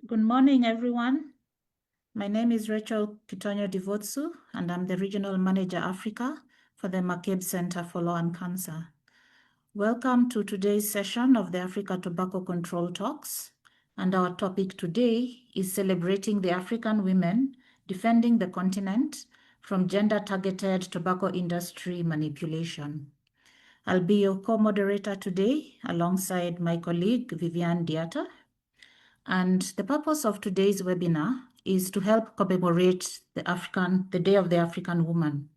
Good morning, everyone. My name is Rachel Kitonyo Divotsu, and I'm the Regional Manager Africa for the McCabe Center for Law and Cancer. Welcome to today's session of the Africa Tobacco Control Talks. And our topic today is celebrating the African women defending the continent from gender-targeted tobacco industry manipulation. I'll be your co-moderator today alongside my colleague Viviane Diata. And the purpose of today's webinar is to help commemorate the Day of the African Woman.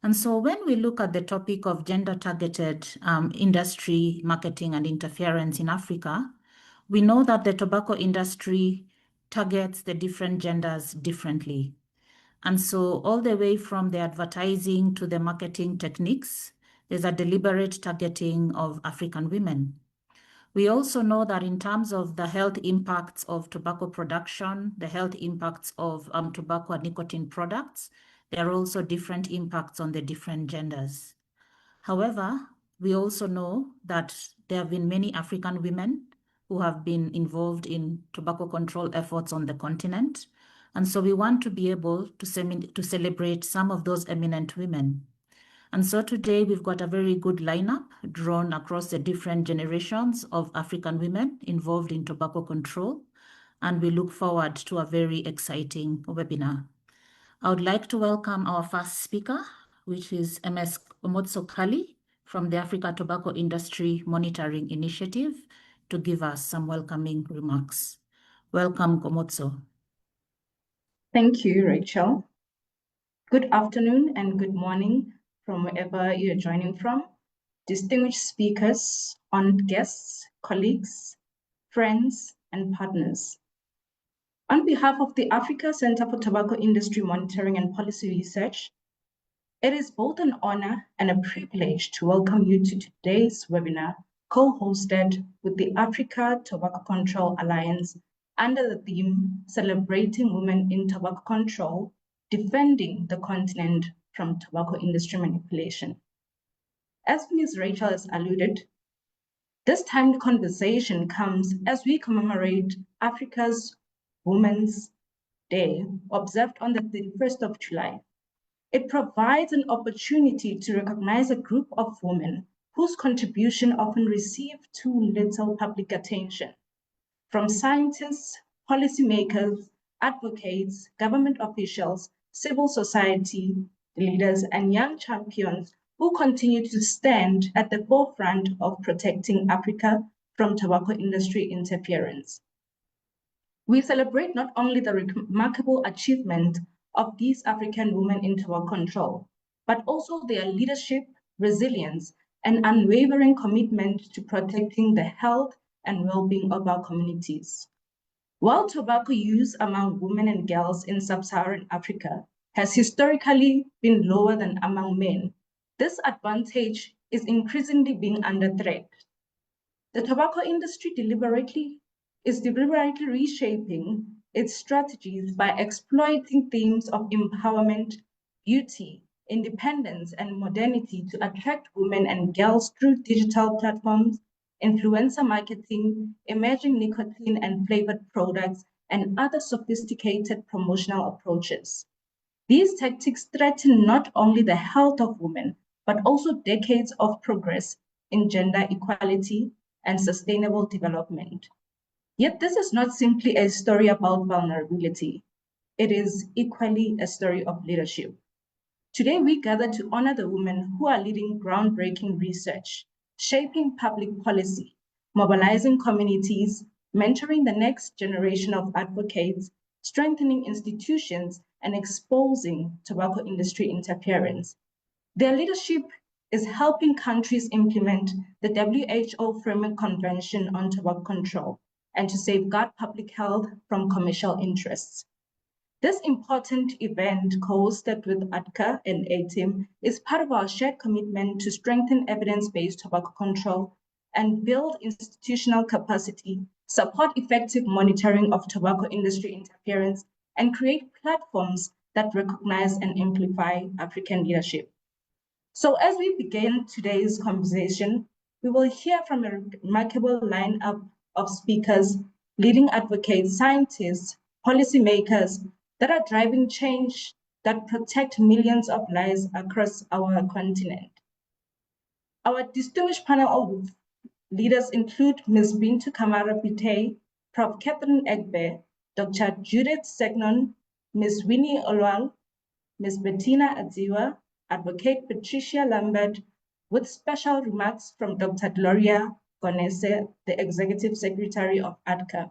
And so when we look at the topic of gender-targeted industry marketing and interference in Africa, we know that the tobacco industry targets the different genders differently. And so all the way from the advertising to the marketing techniques, there's a deliberate targeting of African women. We also know that in terms of the health impacts of tobacco production, the health impacts of tobacco and nicotine products, there are also different impacts on the different genders. However, we also know that there have been many African women who have been involved in tobacco control efforts on the continent. And so we want to be able to celebrate some of those eminent women. And so today we've got a very good lineup drawn across the different generations of African women involved in tobacco control. And we look forward to a very exciting webinar. I would like to welcome our first speaker, which is MS Komotso Kali from the Africa Tobacco Industry Monitoring Initiative, to give us some welcoming remarks. Welcome, Komotso. Thank you, Rachel. Good afternoon and good morning from wherever you're joining from. Distinguished speakers, honored guests, colleagues, friends, and partners. On behalf of the Africa Center for Tobacco Industry Monitoring and Policy Research, it is both an honor and a privilege to welcome you to today's webinar, co-hosted with the Africa Tobacco Control Alliance under the theme Celebrating Women in Tobacco Control, Defending the Continent from Tobacco Industry Manipulation. As Ms. Rachel has alluded, this timely conversation comes as we commemorate Africa's Women's Day, observed on the 31st of July. It provides an opportunity to recognize a group of women whose contribution often receive too little public attention, from scientists, policymakers, advocates, government officials, civil society leaders, and young champions who continue to stand at the forefront of protecting Africa from tobacco industry interference. We celebrate not only the remarkable achievement of these African women in tobacco control, but also their leadership, resilience, and unwavering commitment to protecting the health and well-being of our communities. While tobacco use among women and girls in sub-Saharan Africa has historically been lower than among men, this advantage is increasingly being under threat. The tobacco industry is deliberately reshaping its strategies by exploiting themes of empowerment, beauty, independence, and modernity to attract women and girls through digital platforms, influencer marketing, emerging nicotine and flavored products, and other sophisticated promotional approaches. These tactics threaten not only the health of women, but also decades of progress in gender equality and sustainable development. Yet this is not simply a story about vulnerability. It is equally a story of leadership. Today, we gather to honor the women who are leading groundbreaking research, shaping public policy, mobilizing communities, mentoring the next generation of advocates, strengthening institutions, and exposing tobacco industry interference. Their leadership is helping countries implement the WHO Framework Convention on Tobacco Control and to safeguard public health from commercial interests. This important event, co-hosted with ADCA and ATIM, is part of our shared commitment to strengthen evidence-based tobacco control and build institutional capacity, support effective monitoring of tobacco industry interference, and create platforms that recognize and amplify African leadership. So as we begin today's conversation, we will hear from a remarkable lineup of speakers leading advocates, scientists, policymakers that are driving change that protect millions of lives across our continent. Our distinguished panel of leaders include Ms. Bintu Kamara Bitey, Prof. Catherine Egbe, Dr. Judith Segnon, Ms. Winnie Olwal, Ms. Bettina Adziwa, Advocate Patricia Lambert, with special remarks from Dr. Gloria Gonese, the Executive Secretary of ADCA.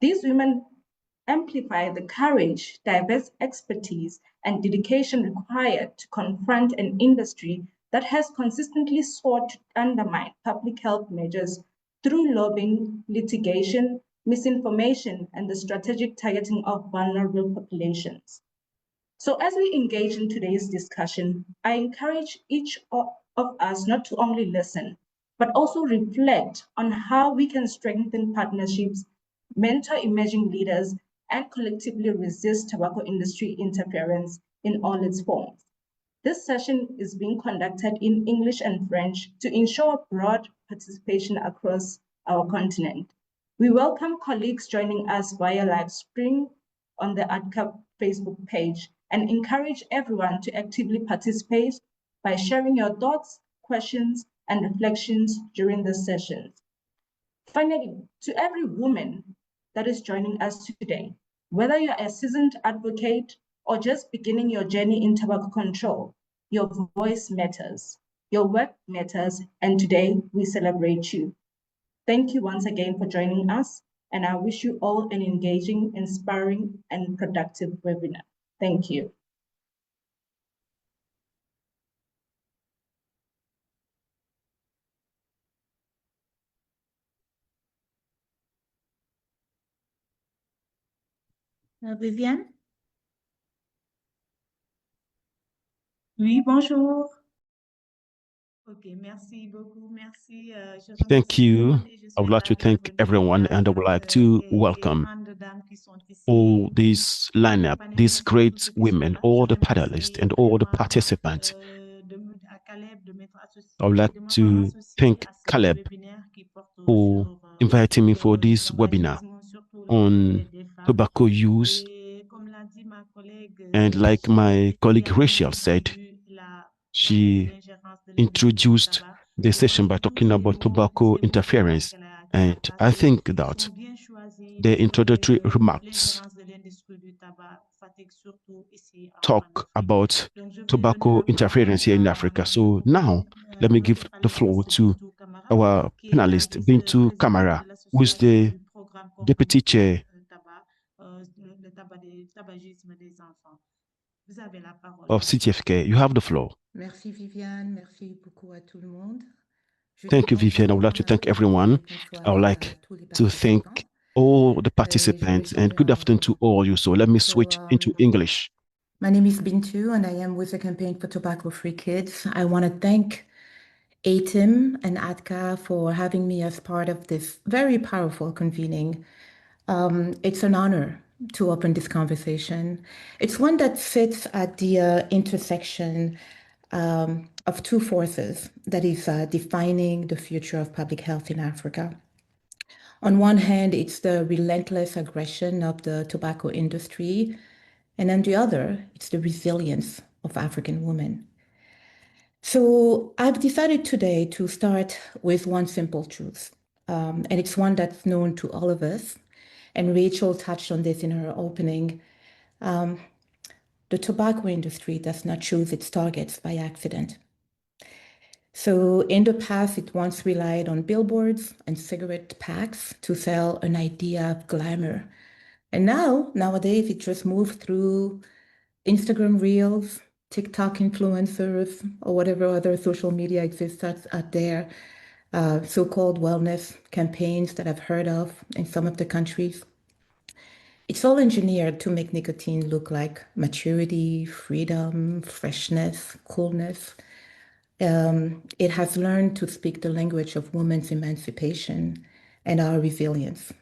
These women amplify the courage, diverse expertise, and dedication required to confront an industry that has consistently sought to undermine public health measures through lobbying, litigation, misinformation, and the strategic targeting of vulnerable populations. So as we engage in today's discussion, I encourage each of us not to only listen, but also reflect on how we can strengthen partnerships, mentor emerging leaders, and collectively resist tobacco industry interference in all its forms. This session is being conducted in English and French to ensure broad participation across our continent. We welcome colleagues joining us via live stream on the ADCA Facebook page and encourage everyone to actively participate by sharing your thoughts, questions, and reflections during the sessions. Finally, to every woman that is joining us today, whether you're a seasoned advocate or just beginning your journey in tobacco control, your voice matters, your work matters, and today we celebrate you. Thank you once again for joining us, and I wish you all an engaging, inspiring, and productive webinar. Thank you. Viviane? Oui, bonjour. Ok, merci beaucoup, merci. Thank you. I would like to thank everyone, and I would like to welcome all these lineup, these great women, all the panelists, and all the participants. I would like to thank Caleb for inviting me for this webinar on tobacco use. And like my colleague Rachel said, she introduced the session by talking about tobacco interference. And I think that the introductory remarks talk about tobacco interference here in Africa. So now let me give the floor to our panelist, Bintu Kamara, who is the deputy chair of CTFK. You have the floor. Merci Viviane, merci beaucoup à tout le monde. Thank you, Viviane. I would like to thank everyone. I would like to thank all the participants and good afternoon to all you. So let me switch into English. My name is Bintu and I am with the Campaign for Tobacco-Free Kids. I want to thank ATIM and ADCA for having me as part of this very powerful convening. It's an honor to open this conversation. It's one that sits at the intersection of two forces that is defining the future of public health in Africa. On one hand, it's the relentless aggression of the tobacco industry, and on the other, it's the resilience of African women. So I've decided today to start with one simple truth, and it's one that's known to all of us, and Rachel touched on this in her opening. The tobacco industry does not choose its targets by accident. So in the past, it once relied on billboards and cigarette packs to sell an idea of glamour. And nowadays, it just moved through Instagram Reels, TikTok influencers, or whatever other social media exists out there, so-called wellness campaigns that I've heard of in some of the countries. It's all engineered to make nicotine look like maturity, freedom, freshness, coolness. It has learned to speak the language of women's emancipation and our resilience,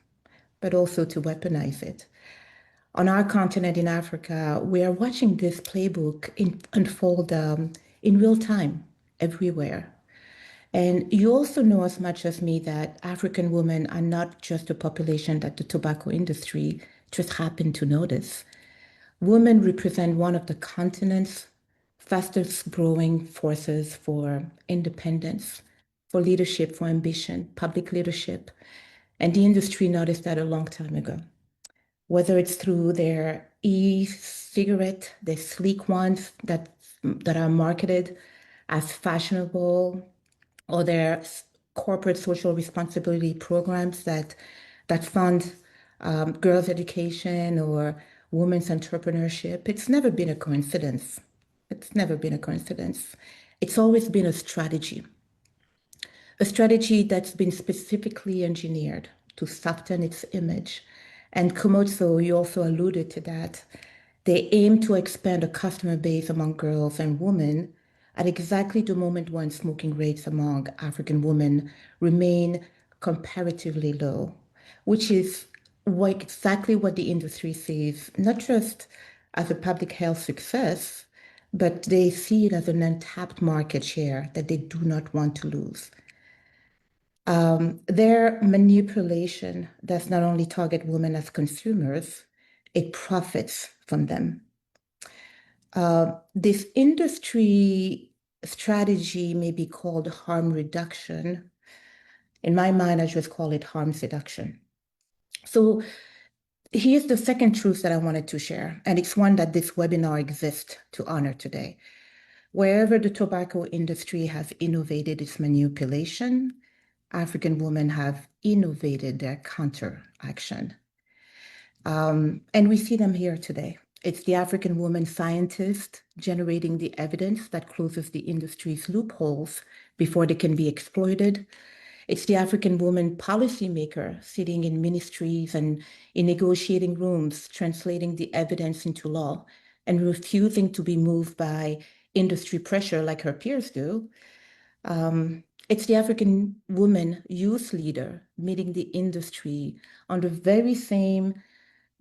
but also to weaponize it. On our continent in Africa, we are watching this playbook unfold in real time everywhere. And you also know as much as me that African women are not just a population that the tobacco industry just happened to notice. Women represent one of the continent's fastest growing forces for independence, for leadership, for ambition, public leadership. And the industry noticed that a long time ago. Whether it's through their e-cigarette, the sleek ones that are marketed as fashionable, or their corporate social responsibility programs that fund girls' education or women's entrepreneurship. It's never been a coincidence. It's never been a coincidence. It's always been a strategy that's been specifically engineered to soften its image. And Komodo, you also alluded to that. They aim to expand a customer base among girls and women at exactly the moment when smoking rates among African women remain comparatively low, which is exactly what the industry sees, not just as a public health success, but they see it as an untapped market share that they do not want to lose. Their manipulation does not only target women as consumers, it profits from them. This industry strategy may be called harm reduction. In my mind, I just call it harm seduction. So here's the second truth that I wanted to share, and it's one that this webinar exists to honor today. Wherever the tobacco industry has innovated its manipulation, African women have innovated their counteraction. And we see them here today. It's the African woman scientist generating the evidence that closes the industry's loopholes before they can be exploited. It's the African woman policymaker sitting in ministries and in negotiating rooms, translating the evidence into law and refusing to be moved by industry pressure like her peers do. It's the African woman youth leader meeting the industry on the very same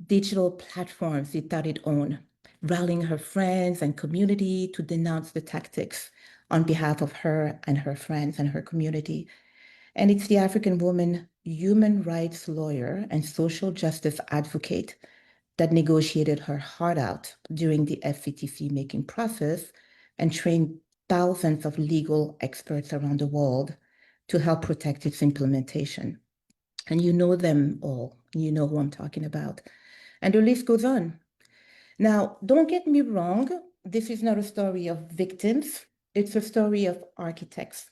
digital platforms it thought it owned, rallying her friends and community to denounce the tactics on behalf of her and her friends and her community. And it's the African woman human rights lawyer and social justice advocate that negotiated her heart out during the FCTC making process and trained thousands of legal experts around the world to help protect its implementation. And you know them all. You know who I'm talking about. And the list goes on. Now, don't get me wrong. This is not a story of victims. It's a story of architects,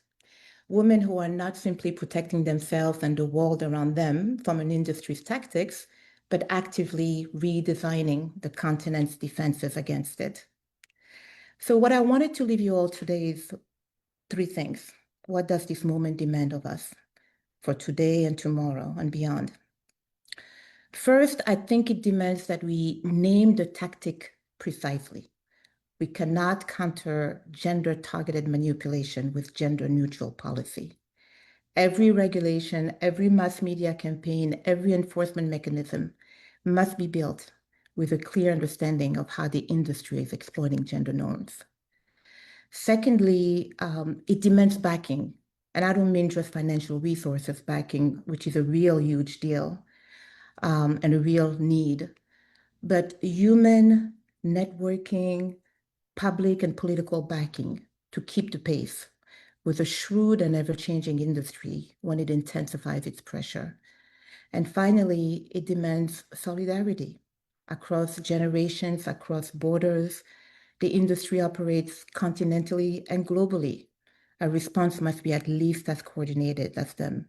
women who are not simply protecting themselves and the world around them from an industry's tactics, but actively redesigning the continent's defenses against it. So what I wanted to leave you all today is three things. What does this moment demand of us for today and tomorrow and beyond? First, I think it demands that we name the tactic precisely. We cannot counter gender-targeted manipulation with gender-neutral policy. Every regulation, every mass media campaign, every enforcement mechanism must be built with a clear understanding of how the industry is exploiting gender norms. Secondly, it demands backing. And I don't mean just financial resources backing, which is a real huge deal and a real need, but human networking, public and political backing to keep the pace with a shrewd and ever-changing industry when it intensifies its pressure. And finally, it demands solidarity across generations, across borders. The industry operates continentally and globally. A response must be at least as coordinated as them.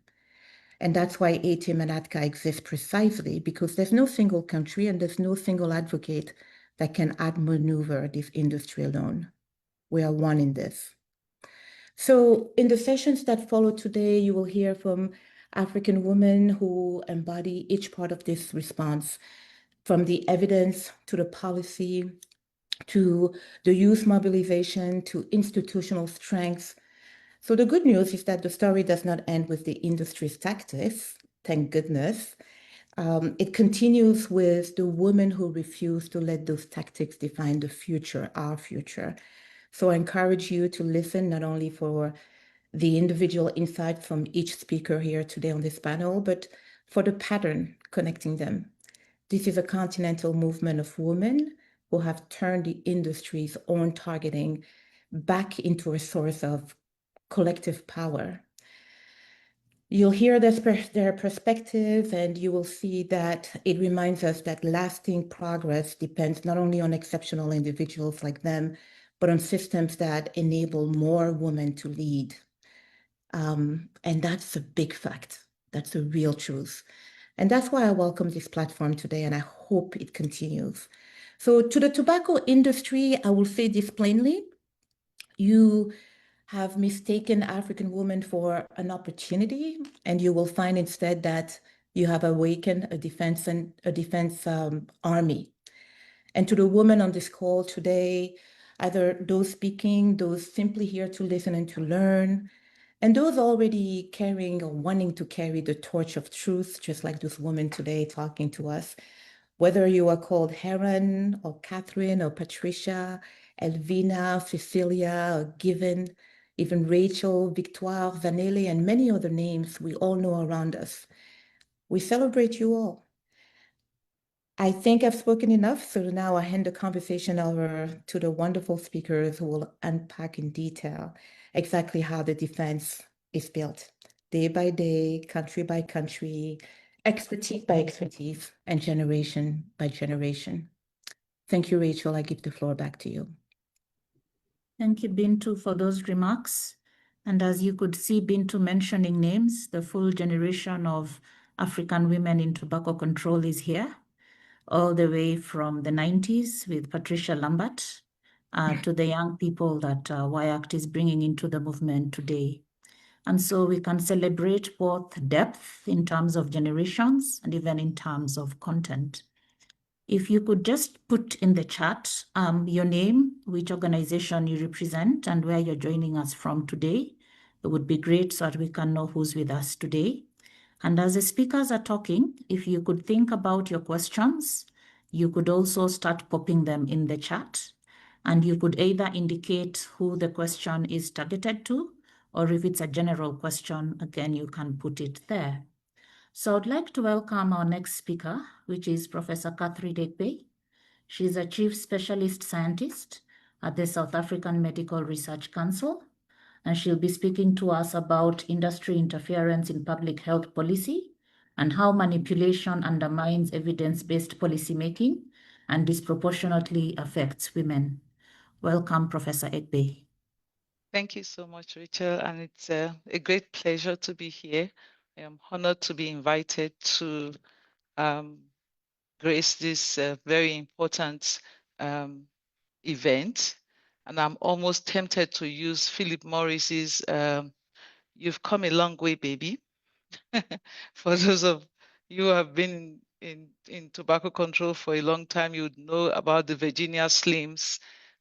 And that's why ATIM and ATCA exist precisely because there's no single country and there's no single advocate that can outmaneuver this industry alone. We are one in this. So in the sessions that follow today, you will hear from African women who embody each part of this response, from the evidence to the policy, to the youth mobilization, to institutional strengths. So the good news is that the story does not end with the industry's tactics, thank goodness. It continues with the women who refuse to let those tactics define the future, our future. So I encourage you to listen not only for the individual insight from each speaker here today on this panel, but for the pattern connecting them. This is a continental movement of women who have turned the industry's own targeting back into a source of collective power. You'll hear their perspective, and you will see that it reminds us that lasting progress depends not only on exceptional individuals like them, but on systems that enable more women to lead. And that's a big fact. That's a real truth. And that's why I welcome this platform today, and I hope it continues. So to the tobacco industry, I will say this plainly. You have mistaken African women for an opportunity, and you will find instead that you have awakened a defense army. And to the women on this call today, either those speaking, those simply here to listen and to learn, and those already carrying or wanting to carry the torch of truth, just like those women today talking to us, whether you are called Heron or Catherine or Patricia, Elvina, Cecilia, or Given, even Rachel, Victoire, Vanelli, and many other names we all know around us. We celebrate you all. I think I've spoken enough, so now I hand the conversation over to the wonderful speakers who will unpack in detail exactly how the defense is built, day by day, country by country, expertise by expertise, and generation by generation. Thank you, Rachel. I give the floor back to you. Thank you, Bintu, for those remarks. And as you could see Bintu mentioning names, the full generation of African women in tobacco control is here, all the way from the 90s with Patricia Lambert to the young people that WIACT is bringing into the movement today. And so we can celebrate both depth in terms of generations and even in terms of content. If you could just put in the chat your name, which organization you represent, and where you're joining us from today, it would be great so that we can know who's with us today. And as the speakers are talking, if you could think about your questions, you could also start popping them in the chat. And you could either indicate who the question is targeted to, or if it's a general question, again, you can put it there. So I'd like to welcome our next speaker, which is Professor Catherine Egbe. She's a Chief Specialist Scientist at the South African Medical Research Council, and she'll be speaking to us about industry interference in public health policy and how manipulation undermines evidence-based policymaking and disproportionately affects women. Welcome, Professor Egbe. Thank you so much, Rachel, and it's a great pleasure to be here. I am honored to be invited to grace this very important event, and I'm almost tempted to use Philip Morris's "You've come a long way, baby." For those of you who have been in tobacco control for a long time, you would know about the Virginia Slims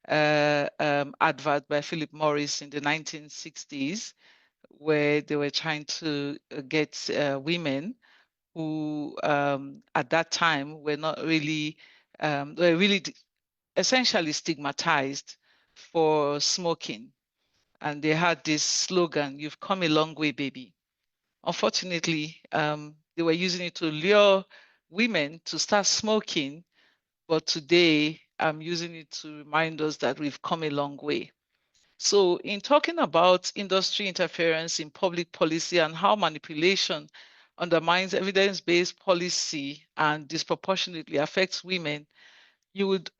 advert by Philip Morris in the 1960s, where they were trying to get women who at that time were not really, were really essentially stigmatized for smoking. And they had this slogan, "You've come a long way, baby." Unfortunately, they were using it to lure women to start smoking. But today, I'm using it to remind us that we've come a long way. So in talking about industry interference in public policy and how manipulation undermines evidence-based policy and disproportionately affects women, you would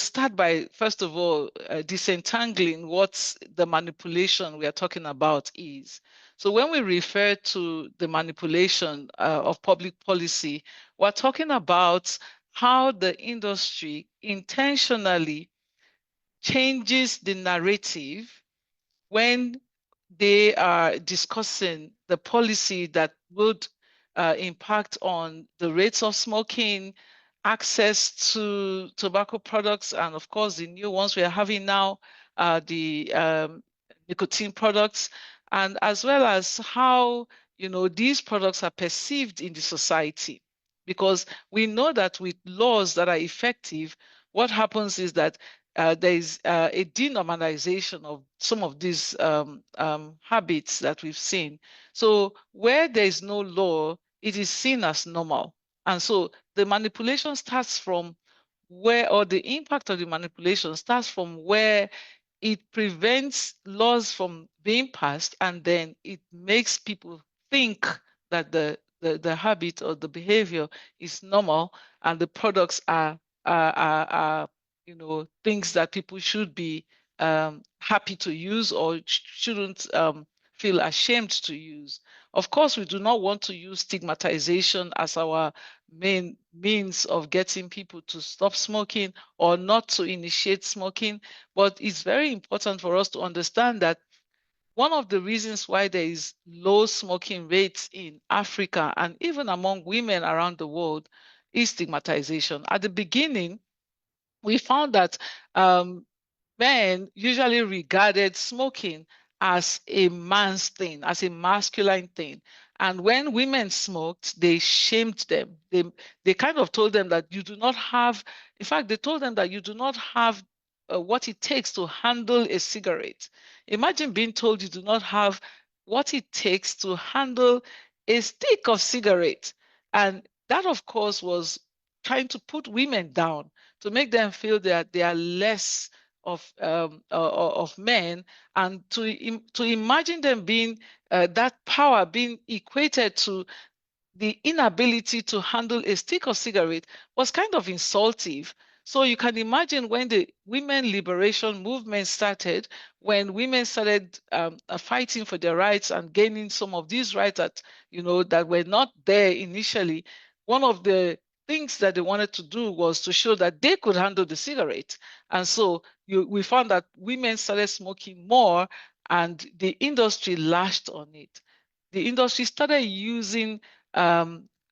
start by, first of all, disentangling what the manipulation we are talking about is. So when we refer to the manipulation of public policy, we're talking about how the industry intentionally changes the narrative when they are discussing the policy that would impact on the rates of smoking, access to tobacco products, and of course, the new ones we are having now, the nicotine products, and as well as how these products are perceived in the society. Because we know that with laws that are effective, what happens is that there is a denormalization of some of these habits that we've seen. So where there is no law, it is seen as normal. And so the manipulation starts from where, or the impact of the manipulation starts from where it prevents laws from being passed, and then it makes people think that the habit or the behavior is normal, and the products are things that people should be happy to use, or shouldn't feel ashamed to use. Of course, we do not want to use stigmatization as our main means of getting people to stop smoking or not to initiate smoking, but it's very important for us to understand that one of the reasons why there is low smoking rates in Africa and even among women around the world is stigmatization. At the beginning, we found that men usually regarded smoking as a man's thing, as a masculine thing. And when women smoked, they shamed them. They kind of told them that you do not have, in fact, they told them that you do not have what it takes to handle a cigarette. Imagine being told you do not have what it takes to handle a stick of cigarette. And that, of course, was trying to put women down, to make them feel that they are less of men, and to imagine them being that power being equated to the inability to handle a stick of cigarette was kind of insultive. So you can imagine when the women liberation movement started, when women started fighting for their rights and gaining some of these rights that that were not there initially. One of the things that they wanted to do was to show that they could handle the cigarette, and so we found that women started smoking more, and the industry lashed on it. The industry started using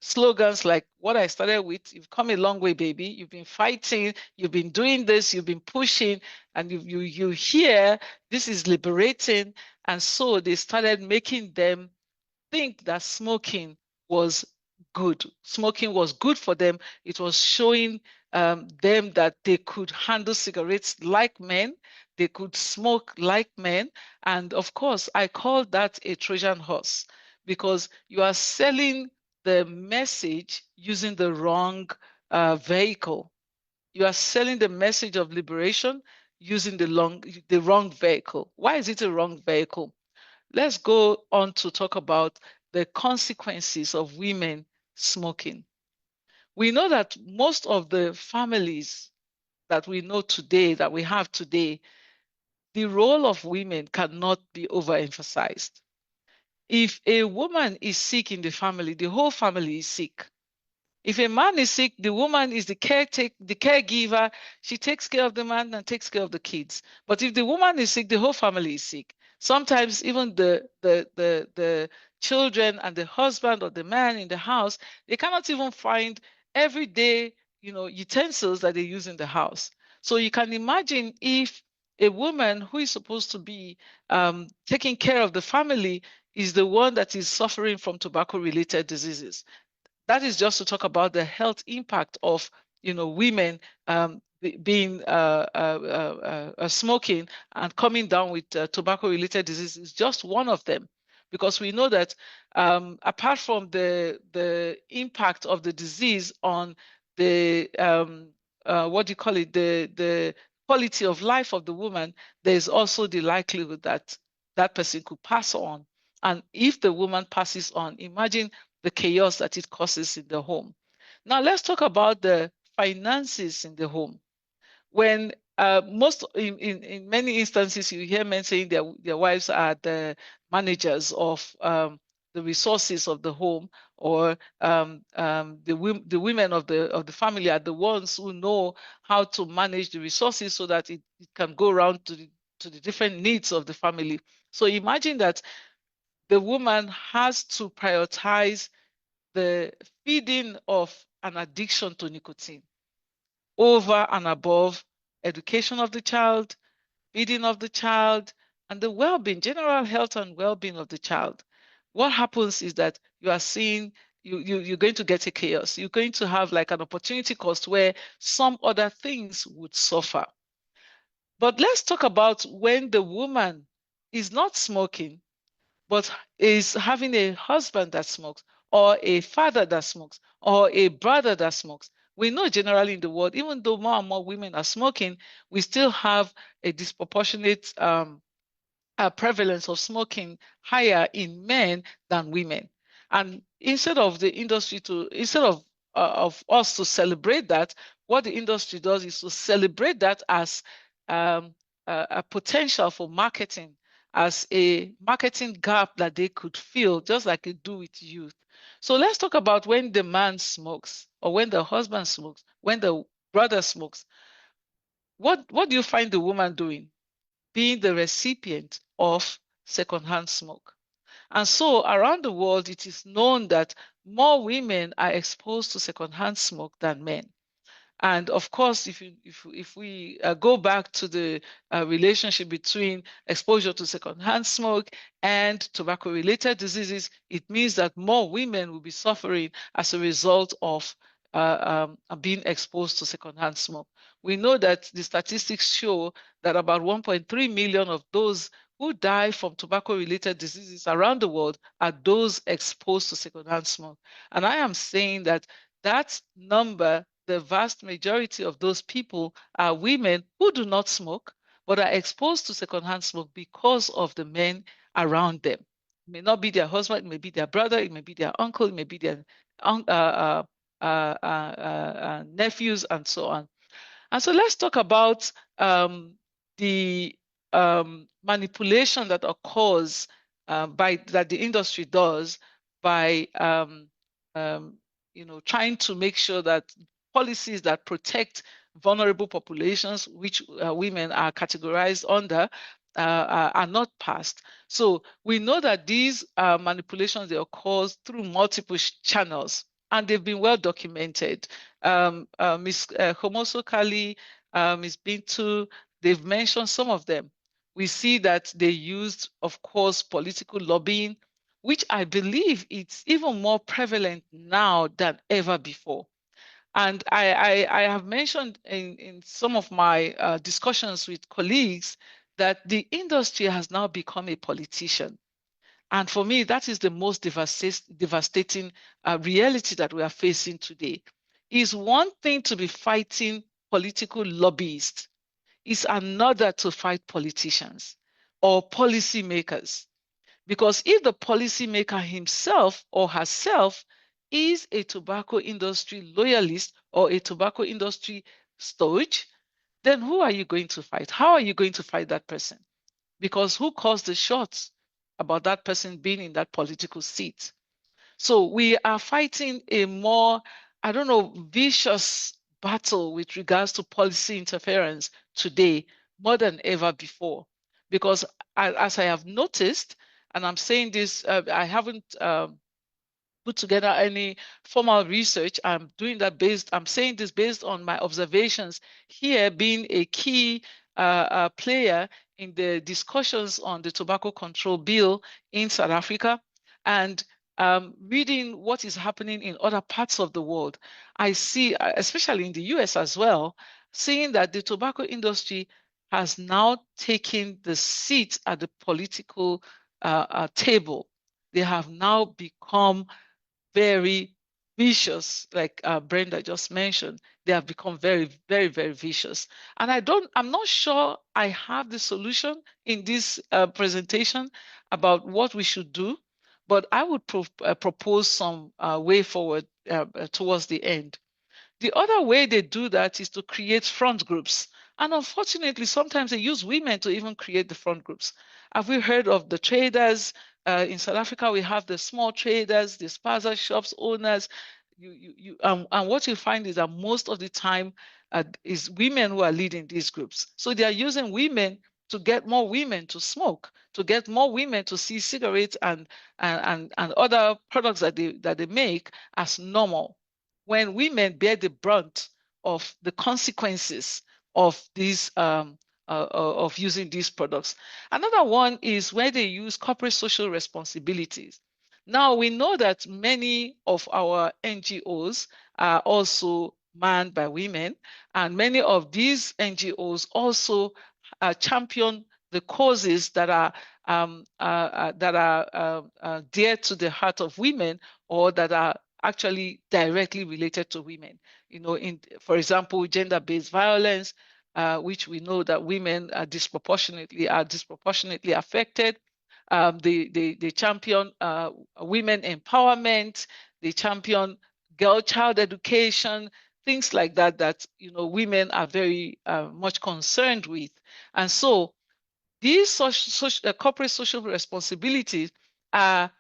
slogans like what I started with: "You've come a long way, baby. You've been fighting. You've been doing this. You've been pushing, and you hear this is liberating." And so they started making them think that smoking was good. Smoking was good for them. It was showing them that they could handle cigarettes like men. They could smoke like men. And of course, I call that a Trojan horse, because you are selling the message using the wrong vehicle. You are selling the message of liberation using the wrong vehicle. Why is it a wrong vehicle? Let's go on to talk about the consequences of women smoking. We know that most of the families that we know today, that we have today, the role of women cannot be overemphasized. If a woman is sick in the family, the whole family is sick. If a man is sick, the woman is the caregiver. She takes care of the man and takes care of the kids. But if the woman is sick, the whole family is sick. Sometimes even the children and the husband or the man in the house, they cannot even find everyday, utensils that they use in the house. So you can imagine if a woman who is supposed to be taking care of the family is the one that is suffering from tobacco-related diseases. That is just to talk about the health impact of women being smoking and coming down with tobacco-related disease is just one of them, because we know that apart from the impact of the disease on the what do you call it, the quality of life of the woman, there is also the likelihood that that person could pass on. And if the woman passes on, imagine the chaos that it causes in the home. Now let's talk about the finances in the home. When in many instances you hear men saying their wives are the managers of the resources of the home, or the women of the family are the ones who know how to manage the resources so that it can go around to the different needs of the family. So imagine that the woman has to prioritize the feeding of an addiction to nicotine over and above education of the child, feeding of the child, and the well-being, general health and well-being of the child. What happens is that you are seeing you're going to get a chaos. You're going to have like an opportunity cost where some other things would suffer. But let's talk about when the woman is not smoking, but is having a husband that smokes, or a father that smokes, or a brother that smokes. We know generally in the world, even though more and more women are smoking, we still have a disproportionate prevalence of smoking higher in men than women. And instead of us to celebrate that, what the industry does is to celebrate that as a potential for marketing, as a marketing gap that they could fill, just like they do with youth. So let's talk about when the man smokes, or when the husband smokes, when the brother smokes. What do you find the woman doing? Being the recipient of secondhand smoke. And so around the world, it is known that more women are exposed to secondhand smoke than men. And of course, if we go back to the relationship between exposure to secondhand smoke and tobacco-related diseases, it means that more women will be suffering as a result of being exposed to secondhand smoke. We know that the statistics show that about 1.3 million of those who die from tobacco-related diseases around the world are those exposed to secondhand smoke. And I am saying that that number, the vast majority of those people are women who do not smoke, but are exposed to secondhand smoke because of the men around them. It may not be their husband, it may be their brother, it may be their uncle, it may be their nephews, and so on. And so let's talk about the manipulation that occurs that the industry does by trying to make sure that policies that protect vulnerable populations, which women are categorized under, are not passed. So we know that these manipulations, they occur through multiple channels, and they've been well documented. Ms. Homoso Kali, Ms. Bintu, they've mentioned some of them. We see that they used, of course, political lobbying, which I believe it's even more prevalent now than ever before. And I have mentioned in some of my discussions with colleagues that the industry has now become a politician. And for me, that is the most devastating reality that we are facing today. It's one thing to be fighting political lobbyists. It's another to fight politicians or policymakers. Because if the policymaker himself or herself is a tobacco industry loyalist or a tobacco industry stooge, then who are you going to fight? How are you going to fight that person? Because who calls the shots about that person being in that political seat? So we are fighting a more, I don't know, vicious battle with regards to policy interference today, more than ever before. Because as I have noticed, and I'm saying this, I haven't put together any formal research. I'm saying this based on my observations here, being a key player in the discussions on the tobacco control bill in South Africa, and reading what is happening in other parts of the world. I see, especially in the US as well, seeing that the tobacco industry has now taken the seat at the political table. They have now become very vicious, like Brenda just mentioned. They have become very, very, very vicious. And I'm not sure I have the solution in this presentation about what we should do, but I would propose some way forward towards the end. The other way they do that is to create front groups. And unfortunately, sometimes they use women to even create the front groups. Have we heard of the traders? In South Africa, we have the small traders, the spaza shops owners. And what you find is that most of the time is women who are leading these groups. So they are using women to get more women to smoke, to get more women to see cigarettes and other products that they make as normal, when women bear the brunt of the consequences of these of using these products. Another one is where they use corporate social responsibilities. Now we know that many of our NGOs are also manned by women, and many of these NGOs also champion the causes that are dear to the heart of women, or that are actually directly related to women. For example, gender-based violence, which we know that women are disproportionately affected. They champion women empowerment. They champion child education, things like that, that women are very much concerned with. And so these corporate social responsibilities are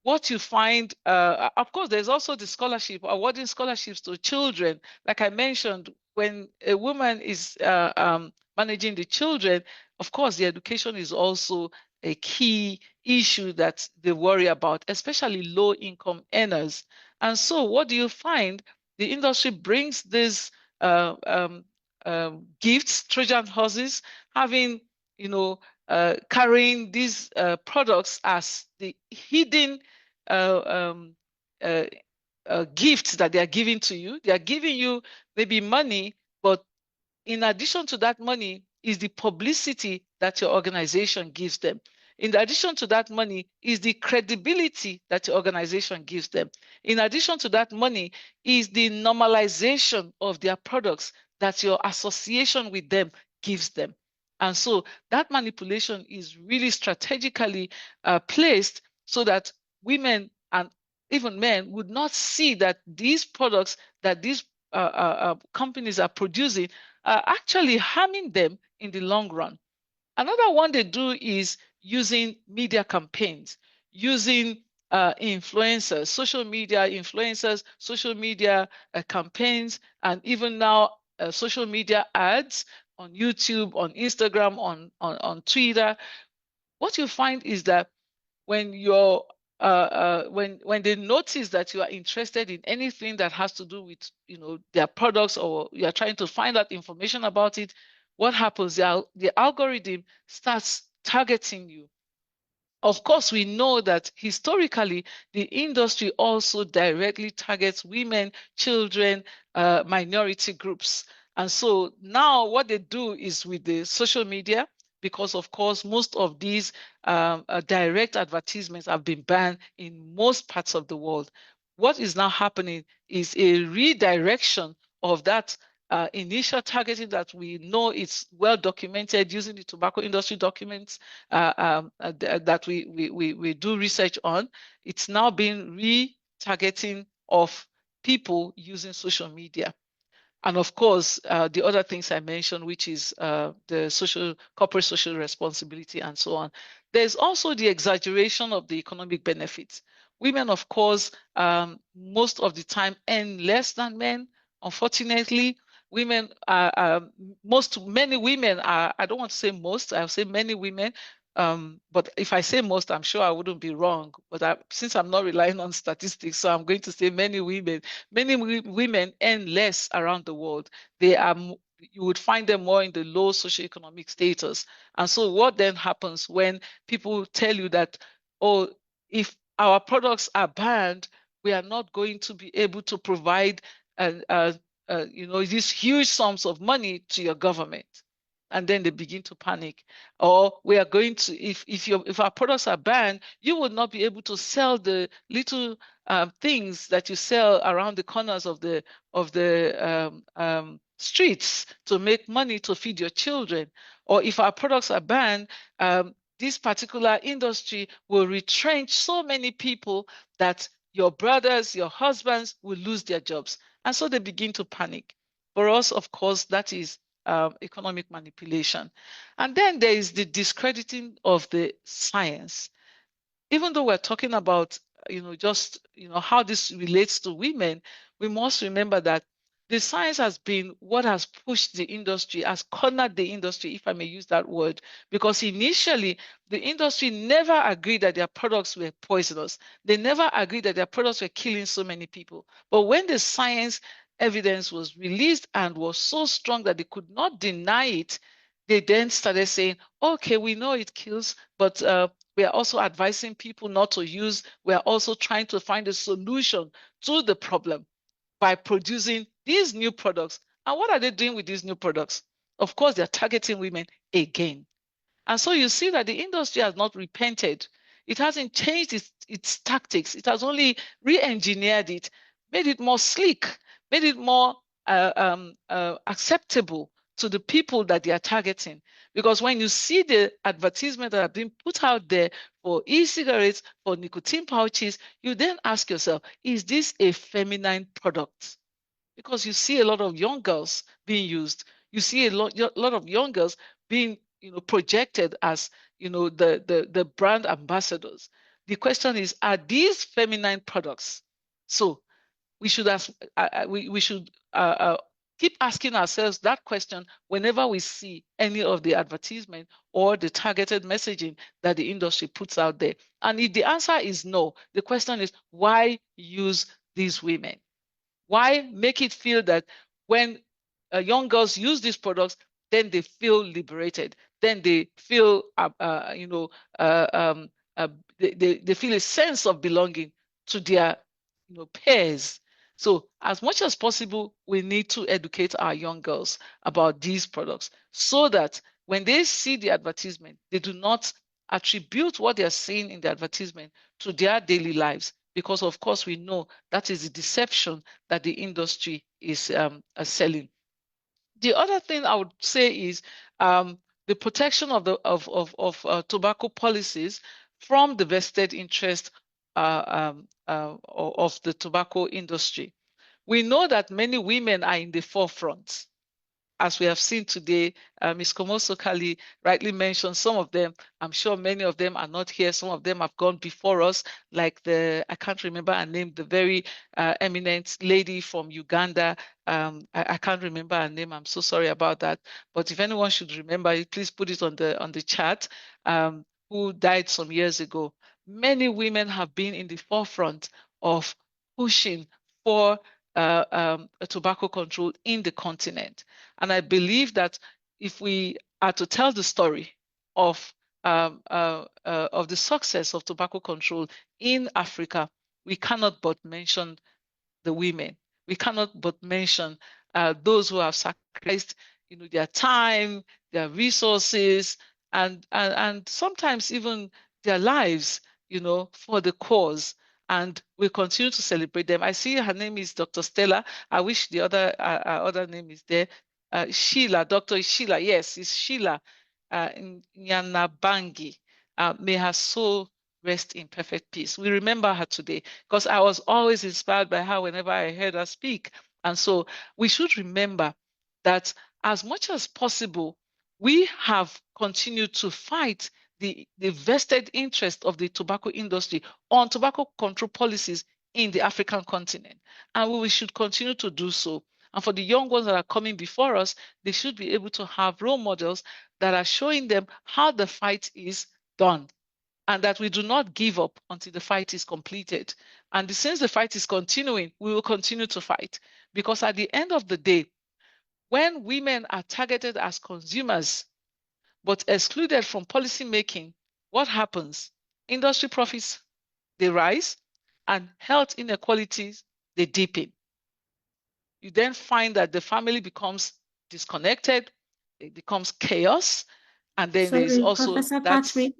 what you find. Of course, there's also the scholarship, awarding scholarships to children. Like I mentioned, when a woman is managing the children, of course, the education is also a key issue that they worry about, especially low-income earners. And so what do you find? The industry brings these gifts, Trojan horses, having, carrying these products as the hidden gifts that they are giving to you. They are giving you maybe money, but in addition to that money is the publicity that your organization gives them. In addition to that money is the credibility that your organization gives them. In addition to that money is the normalization of their products that your association with them gives them. And so that manipulation is really strategically placed so that women and even men would not see that these products that these companies are producing are actually harming them in the long run. Another one they do is using media campaigns, using influencers, social media influencers, social media campaigns, and even now social media ads on YouTube, on Instagram, on Twitter. What you find is that when you're when they notice that you are interested in anything that has to do with their products, or you are trying to find out information about it, what happens? The algorithm starts targeting you. Of course, we know that historically, the industry also directly targets women, children, minority groups. And so now what they do is with the social media, because of course, most of these direct advertisements have been banned in most parts of the world. What is now happening is a redirection of that initial targeting that we know is well documented using the tobacco industry documents that we do research on. It's now being retargeting of people using social media. And of course, the other things I mentioned, which is the corporate social responsibility and so on. There's also the exaggeration of the economic benefits. Women, of course, most of the time earn less than men. Unfortunately, women many women are, I don't want to say most, I'll say many women, but if I say most, I'm sure I wouldn't be wrong. But since I'm not relying on statistics, so I'm going to say many women earn less around the world. You would find them more in the low socioeconomic status. And so what then happens when people tell you that, oh, if our products are banned, we are not going to be able to provide these huge sums of money to your government. And then they begin to panic. Or we are going to, if our products are banned, you would not be able to sell the little things that you sell around the corners of the streets to make money to feed your children. Or if our products are banned, this particular industry will retrench so many people that your brothers, your husbands will lose their jobs. And so they begin to panic. For us, of course, that is economic manipulation. And then there is the discrediting of the science. Even though we're talking about, how this relates to women, we must remember that the science has been what has pushed the industry, has cornered the industry, if I may use that word, because initially the industry never agreed that their products were poisonous. They never agreed that their products were killing so many people. But when the science evidence was released and was so strong that they could not deny it, they then started saying, okay, we know it kills, but we are also advising people not to use. We are also trying to find a solution to the problem by producing these new products. And what are they doing with these new products? Of course, they're targeting women again. And so you see that the industry has not repented. It hasn't changed its tactics. It has only re-engineered it, made it more sleek, made it more acceptable to the people that they are targeting. Because when you see the advertisement that are being put out there for e-cigarettes, for nicotine pouches, you then ask yourself, is this a feminine product? Because you see a lot of young girls being used. You see a lot of young girls being, projected as, the brand ambassadors. The question is, are these feminine products? So we should ask, we should keep asking ourselves that question whenever we see any of the advertisement or the targeted messaging that the industry puts out there. And if the answer is no, the question is, why use these women? Why make it feel that when young girls use these products, then they feel liberated, then they feel, they feel a sense of belonging to their, peers. So as much as possible, we need to educate our young girls about these products so that when they see the advertisement, they do not attribute what they're seeing in the advertisement to their daily lives, because of course we know that is the deception that the industry is selling. The other thing I would say is the protection of tobacco policies from the vested interest of the tobacco industry. We know that many women are in the forefront. As we have seen today, Ms. Komoso Kali rightly mentioned some of them. I'm sure many of them are not here. Some of them have gone before us, like I can't remember her name, the very eminent lady from Uganda. I can't remember her name. I'm so sorry about that. But if anyone should remember it, please put it on the chat, who died some years ago. Many women have been in the forefront of pushing for tobacco control in the continent. And I believe that if we are to tell the story of the success of tobacco control in Africa, we cannot but mention the women. We cannot but mention those who have sacrificed, their time, their resources, and sometimes even their lives, for the cause. And we continue to celebrate them. I see her name is Dr. Stella. I wish the other name is there. Sheila, Dr. Sheila. Yes, it's Sheila Nyanabangi. May her soul rest in perfect peace. We remember her today because I was always inspired by her whenever I heard her speak. And so we should remember that as much as possible, we have continued to fight the vested interest of the tobacco industry on tobacco control policies in the African continent. And we should continue to do so. And for the young ones that are coming before us, they should be able to have role models that are showing them how the fight is done, and that we do not give up until the fight is completed. And since the fight is continuing, we will continue to fight. Because at the end of the day, when women are targeted as consumers, but excluded from policy making, what happens? Industry profits, they rise, and health inequalities, they deepen. You then find that the family becomes disconnected, it becomes chaos, and then there is Sorry, also Professor that. Patrick,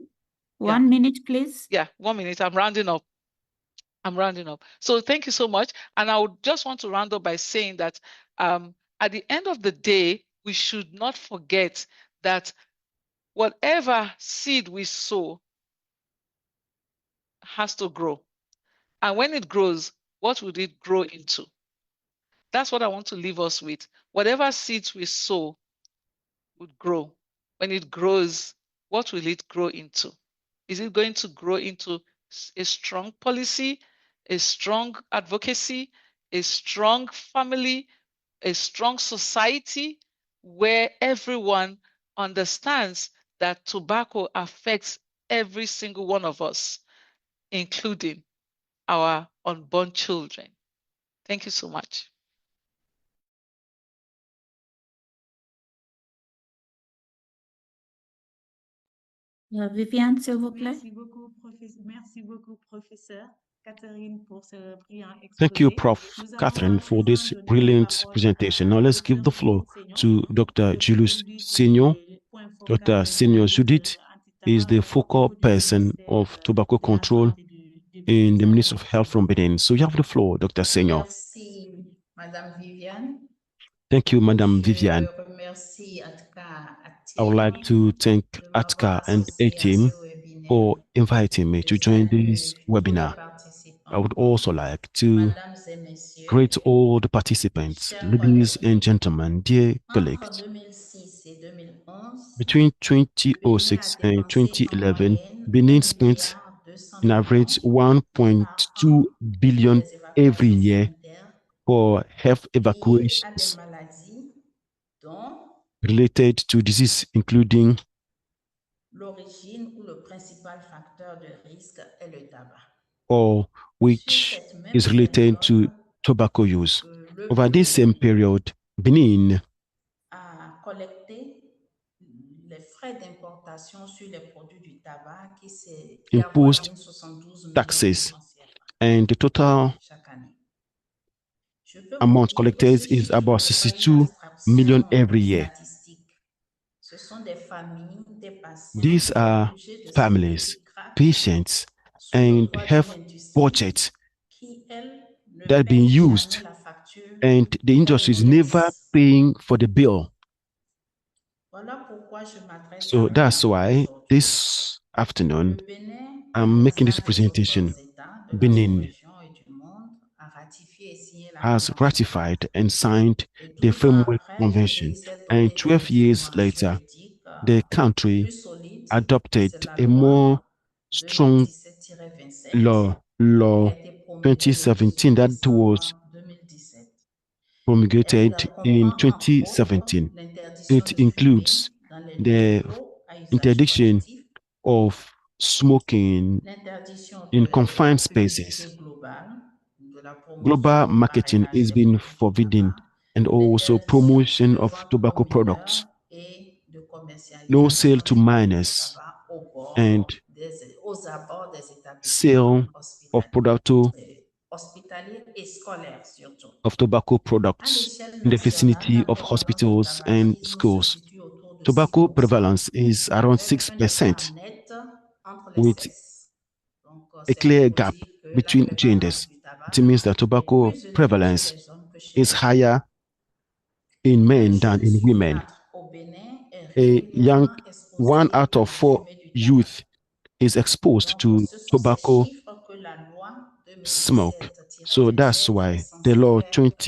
Yeah. 1 minute, please. Yeah, 1 minute. I'm rounding up. So thank you so much. And I would just want to round up by saying that at the end of the day, we should not forget that whatever seed we sow has to grow. And when it grows, what would it grow into? That's what I want to leave us with. Whatever seeds we sow would grow. When it grows, what will it grow into? Is it going to grow into a strong policy, a strong advocacy, a strong family, a strong society where everyone understands that tobacco affects every single one of us, including our unborn children? Thank you so much. Viviane, s'il vous plaît. Merci beaucoup, professeur Catherine, pour ce brillant exposé. Thank you, Prof. Catherine, for this brilliant presentation. Now let's give the floor to Dr. Julius Senior. Dr. Senior Judith is the focal person of tobacco control in the Ministry of Health from Benin. So you have the floor, Dr. Senior. Merci, Madame Viviane. Thank you, Madam Viviane. Je remercie Atka I would like to thank de Atka m'avoir and associé à A-Team ce webinaire. for inviting me Je to join salue this tous les webinar. I would participants. also like to Mesdames et messieurs, greet all the participants, chers ladies collègues, and gentlemen, dear entre colleagues. 2006 et 2011, Between Benin a 2006 and dépensé en 2011, moyenne Benin 1 spent milliard 200 an millions average par 1.2 an pour billion les every évacuations year sanitaires for health liées à des evacuations maladies dont related to disease, including l'origine ou le principal facteur de risque est le tabac. or Sur which cette même is related to période, tobacco use. le Over this same period, Benin a collecté les frais d'importation sur les produits du tabac qui imposed avoisine 72 millions de taxes, francs CFA and the total chaque année. Je peux vous amount dire que ce collected is chiffre about n'est pas une 62 million abstraction every year. statistique. Ce sont des familles, des patients These et des are budgets de santé families, qui craquent patients, sous le and poids d'une health industrie budgets qui, elle, ne that are being paye used, jamais la facture and the qu'elle industry is nous never laisse. paying for the bill. Voilà pourquoi je m'adresse à So that's vous why aujourd'hui. this Le afternoon Bénin, à I'm making this l'instar des presentation. autres États de la Benin sous-région et du monde, a ratifié et signé la has Convention cadre. ratified and signed Et the 12 ans Framework après, le Convention, pays s'est and doté d'un 12 years instrument later, juridique the country plus solide, adopted c'est la a more loi strong 2017-27 qui law a été promulguée le 2017 18 that was décembre 2017. Elle promulgated in comprend entre autres 2017. l'interdiction It de fumer includes dans les the locaux à usage interdiction collectif, of smoking l'interdiction in de la confined spaces. publicité globale, de la Global promotion, marketing parrainage is des being produits du forbidden, tabac, and also l'interdiction promotion de of vente aux tobacco mineurs products, et de no commercialisation sale to des produits du minors, tabac and aux abords des établissements sale of hospitaliers et scolaires surtout. of tobacco À products l'échelle in the nationale, vicinity la of prévalence du hospitals and tabagisme se schools. situe autour de Tobacco 6%, prevalence is around avec un 6%, écart net entre les with sexes. Donc, a c'est clear pour gap dire que la between genders. prévalence du tabac It means that est tobacco plus élevée chez prevalence les hommes que chez is les femmes. higher in Un men than jeune in sur women. quatre au Bénin est A young régulièrement one exposé out à of la four fumée du tabac. youth is exposed Donc, to ce sont ces tobacco chiffres que la loi smoke. So that's 2017-27 est why censée faire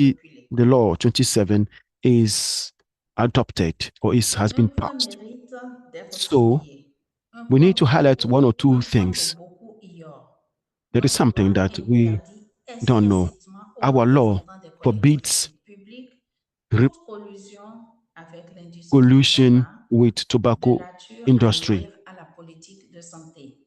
reculer. the law 27 is adopted or has Un been point passed. mérite d'être So souligné. Un we need to highlight one or two point que things. beaucoup ignorent. There is Notre something loi that we interdit don't know. explicitement aux Our law représentants des forbids collectivités publiques toute collusion avec l'industrie du collusion tabac with de tobacco nature à industry nuire à la politique de santé.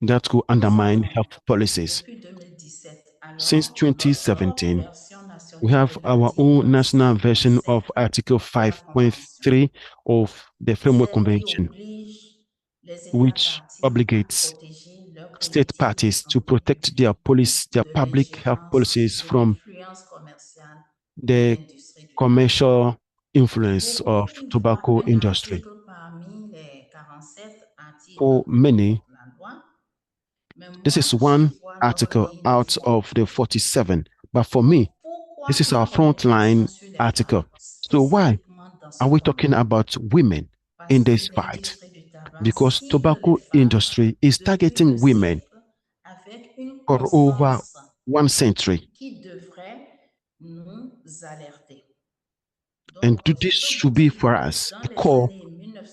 that could Nous undermine avons, health policies. depuis 2017, Since alors, notre propre 2017, version we nationale have de our own l'article national version 5.7 of Article de la Convention. 5.3 of the Framework Celle-ci Convention, oblige les États which partis à obligates protéger leur state politique de parties to santé protect publique their de public health l'ingérence policies de from l'influence commerciale de the l'industrie du tabac. commercial influence of Beaucoup y voient tobacco un industry. article parmi les 47 articles For many, de la loi, mais this moi, is j'y one vois notre article ligne de out front. of the 47. But for Donc, me, pourquoi this is our une remédiation frontline sur les article. femmes, So why spécifiquement dans ce are we talking combat? about women Parce in que this fight? l'industrie du tabac Because cible les tobacco femmes industry is depuis targeting un women siècle avec une for over constance 1 century. qui devrait nous alerter. And Donc, je this peux vous should be dire for que us dans a les call années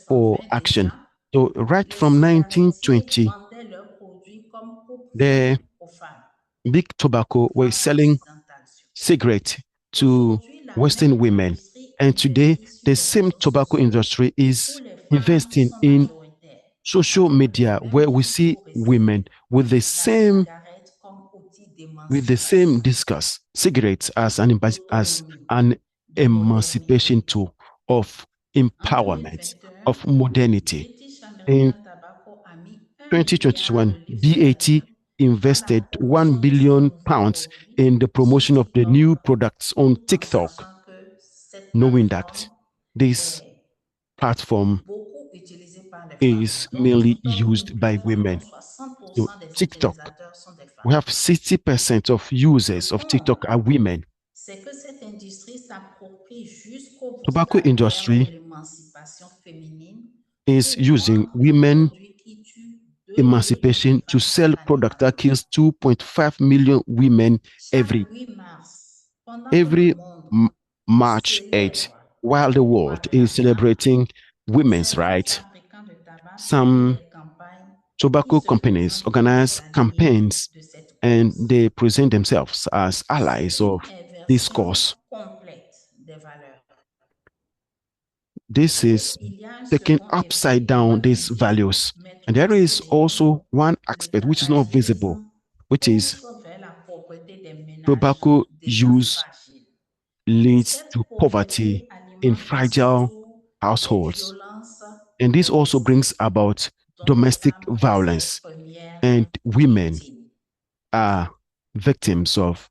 for 1920 action. déjà, So right les from cigarettiers 1920, vendaient leurs produits comme the coupes-feu aux femmes, big tobacco were femmes selling occidentales surtout. cigarettes to Aujourd'hui, la Western même women. industrie And today, investit sur the les same réseaux tobacco sociaux industry où is les femmes investing sont in majoritaires, social avec le media même where we see discours women with the la same cigarette comme outil d'émancipation, discuss cigarettes as d'autonomie, an de emancipation modernité. tool of En empowerment, 2021, of modernity. British In American Tobacco a mis 1 milliard de 2021, livres BAT sterling dans la invested 1 promotion de ces billion nouveaux pounds produits in the sur promotion of the new TikTok, products on tout en TikTok, sachant que cette knowing that plateforme this est platform beaucoup femmes. is mainly used Nous by développons women. 60% So des TikTok, utilisateurs sont des we femmes. have 60% of users Le of TikTok comble, are women. c'est que cette industrie s'approprie jusqu'au Tobacco vocabulaire de industry l'émancipation féminine is pour using vendre des women produits qui tuent 2 millions emancipation de to femmes sell chaque année product dans le that monde. kills 2.5 million women Chaque every 8 mars, pendant que le every monde M- March 8th, célèbre while le the droit world de la is femme, celebrating women's certains rights. fabricants de tabac publient Some des campagnes qui tobacco se companies présentent comme des organize alliés campaigns de cette and cause. they present themselves as C'est allies of une this inversion cause. complète des valeurs. This Et is il y a un taking second upside effet down these invisible, values. mais And tout there aussi is réel. also one Le aspect which is not visible, tabagisme which is pousse vers la pauvreté des ménages tobacco déjà use fragiles. leads Cette to poverty pauvreté in alimente fragile surtout les households. violences And this also brings domestiques about dont les domestic femmes restent les violence, premières and women victimes. are victims of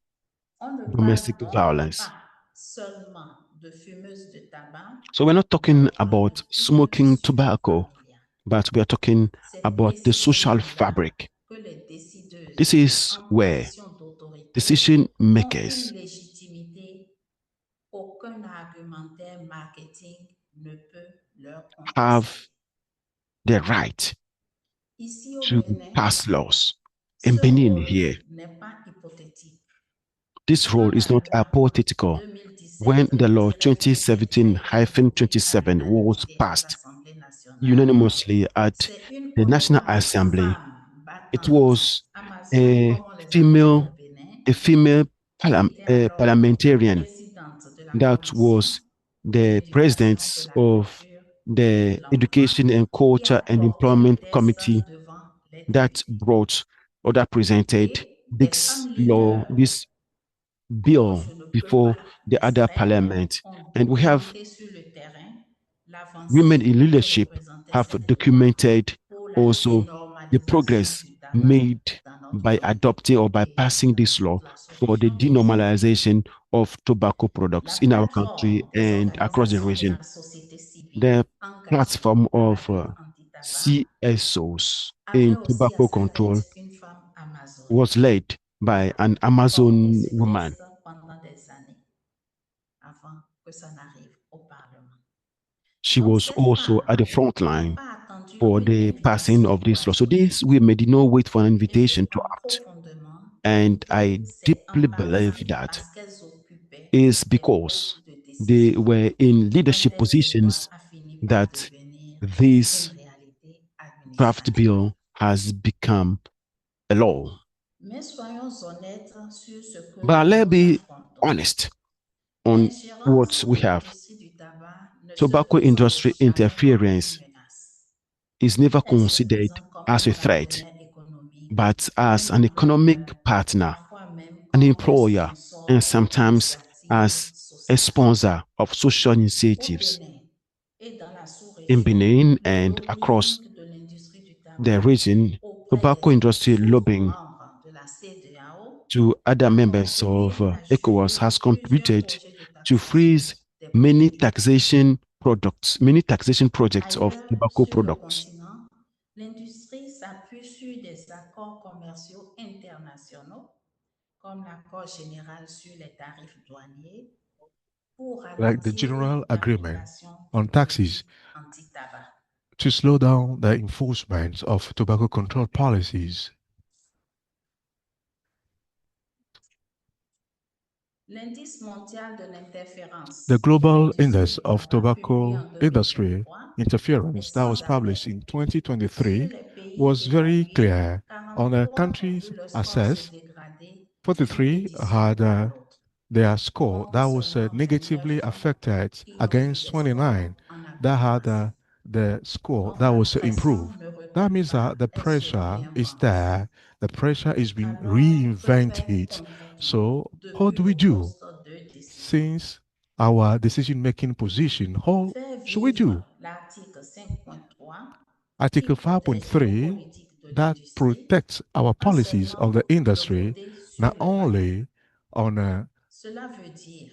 On ne parle domestic donc violence. pas seulement de fumeuses de tabac So we're not talking dans about le tout un smoking tissu tobacco, familial. but we are talking C'est about the social précisément là fabric. que les décideuses This is en where position d'autorité decision ont une makers légitimité qu'aucun argumentaire marketing ne peut leur contester. have the right Ici au to Bénin, pass laws. ce In Benin rôle here, n'est pas hypothétique. this role Quand is la not loi hypothetical. When the law 2017-27 est adoptée à 2017-27 was l'unanimité à passed l'Assemblée nationale, unanimously at c'est une the National compétence Assembly, femme it battante, was Amazone a comme on les appelle female au Bénin, a female qui était alors la parliamentarian présidente de la that commission was de the l'éducation, de president la of culture et de the l'emploi, Education and qui a Culture and porté le Employment texte Committee devant les that députés. brought or that presented Et des femmes leaders this dont bill je ne peux before pas the other m'extraire parliament. ont And we have documenté sur le terrain women l'avancée in que leadership représentaient have ces lois documented pour la also the dénormalisation progress du tabac made dans notre by pays adopting or by et passing dans this law toute la for the sous-région aussi. denormalization of tobacco La products in our country plateforme des and across the organisations de region. la société civile The engagées platform dans la of lutte anti-tabac CSOs avait in aussi à tobacco sa control tête une femme amazone was led by qui an a porté Amazon ce woman. texte pendant des années avant que ça n'arrive au Parlement. She Donc was ces also at the femmes front n'ont line pas attendu for une the passing invitation of pour this law. So agir. these women did not wait for an Et je invitation to crois act. profondément And I que c'est en deeply partie believe that parce qu'elles occupaient is des because postes de they décision were in qu'un leadership texte de loi positions a fini par that devenir une this réalité draft administrative. bill has become a law. Mais soyons honnêtes sur ce But que let's nous be affrontons. honest on L'ingérence what we de have. l'industrie du tabac ne se Tobacco présente industry jamais comme une interference menace. is never Elle se considered présente comme as un a threat, partenaire économique, but un as an economic employeur, partner, parfois même an comme un employer, and sponsor sometimes d'initiatives as a sociales. sponsor of social Au initiatives. Bénin et dans la In sous-région, Benin le and across lobbying de l'industrie du the tabac region, auprès tobacco industry des autres lobbying membres de la CEDEAO to other a members of contribué à ECOWAS geler has plusieurs contributed projets de to taxation freeze des produits du tabac. many taxation projects of Ailleurs tobacco sur le products. continent, l'industrie s'appuie sur des accords commerciaux internationaux, comme l'accord général sur les tarifs douaniers, pour like the ralentir General Agreement l'application des on taxes politiques anti-tabac. to slow down the enforcement of tobacco control policies. L'indice mondial de l'interférence The de Global l'industrie Index du of tabac, publié Tobacco en Industry 2023, est Interference that sans was published appel. in Sur 2023 les pays was very évalués, clear on a 43 ont country's vu leur score se assess. dégrader d'une 43 édition had à l'autre, their score that contre was seulement negatively 29 affected qui ont vu against des scores 29 en that had amélioration. the score Donc that la was pression improved. ne That recule means pas, that the elle se pressure is réinvente. there, the pressure is being Alors, que faire reinvented. concrètement So, how depuis do we le do? poste de décision? Since our decision making position, how Faire should we vivre do? l'article 5.3 qui Article protège nos 5.3 politiques de that l'industrie, protects our policies of enseignant the de industry voter sur not les papiers. only on Cela veut dire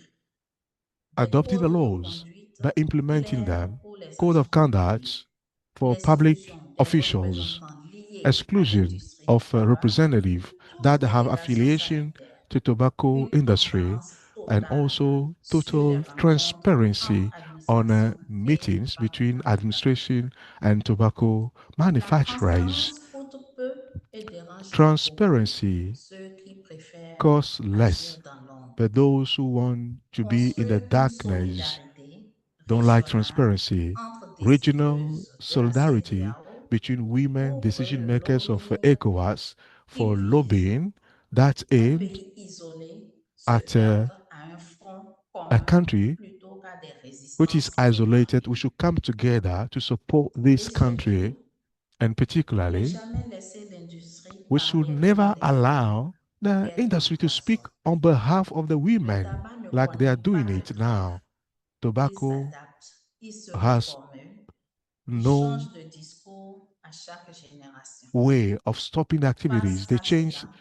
des adopting the codes de laws, conduite but implementing clairs them, pour les code agents of publics, conduct for public officials, exclusion of representatives that have affiliation to tobacco industry, and also total transparency on meetings between administration and tobacco La manufacturers. transparence coûte peu et dérange beaucoup Transparency ceux qui préfèrent costs agir less, dans l'ombre. but those who want to be in the Construire une darkness solidarité don't like régionale transparency. entre Regional décideuses de la solidarity CEDEAO between women ouvre decision makers of l'opening ECOWAS qui for vise lobbying that un aimed pays isolé se at heurte à un front a commun country plutôt qu'à des which is résistances isolated. We fragmentées. should come together to support Et this country, surtout, and ne particularly, jamais laisser l'industrie we should parler au nom never des femmes allow the qu'elle industry to speak remplace. on behalf of the Le women tabac ne like they are connaît pas doing de it trêve. now. Il Tobacco s'adapte, il se has reformule, il no change de discours à chaque génération. way of stopping activities. Face They à change cela,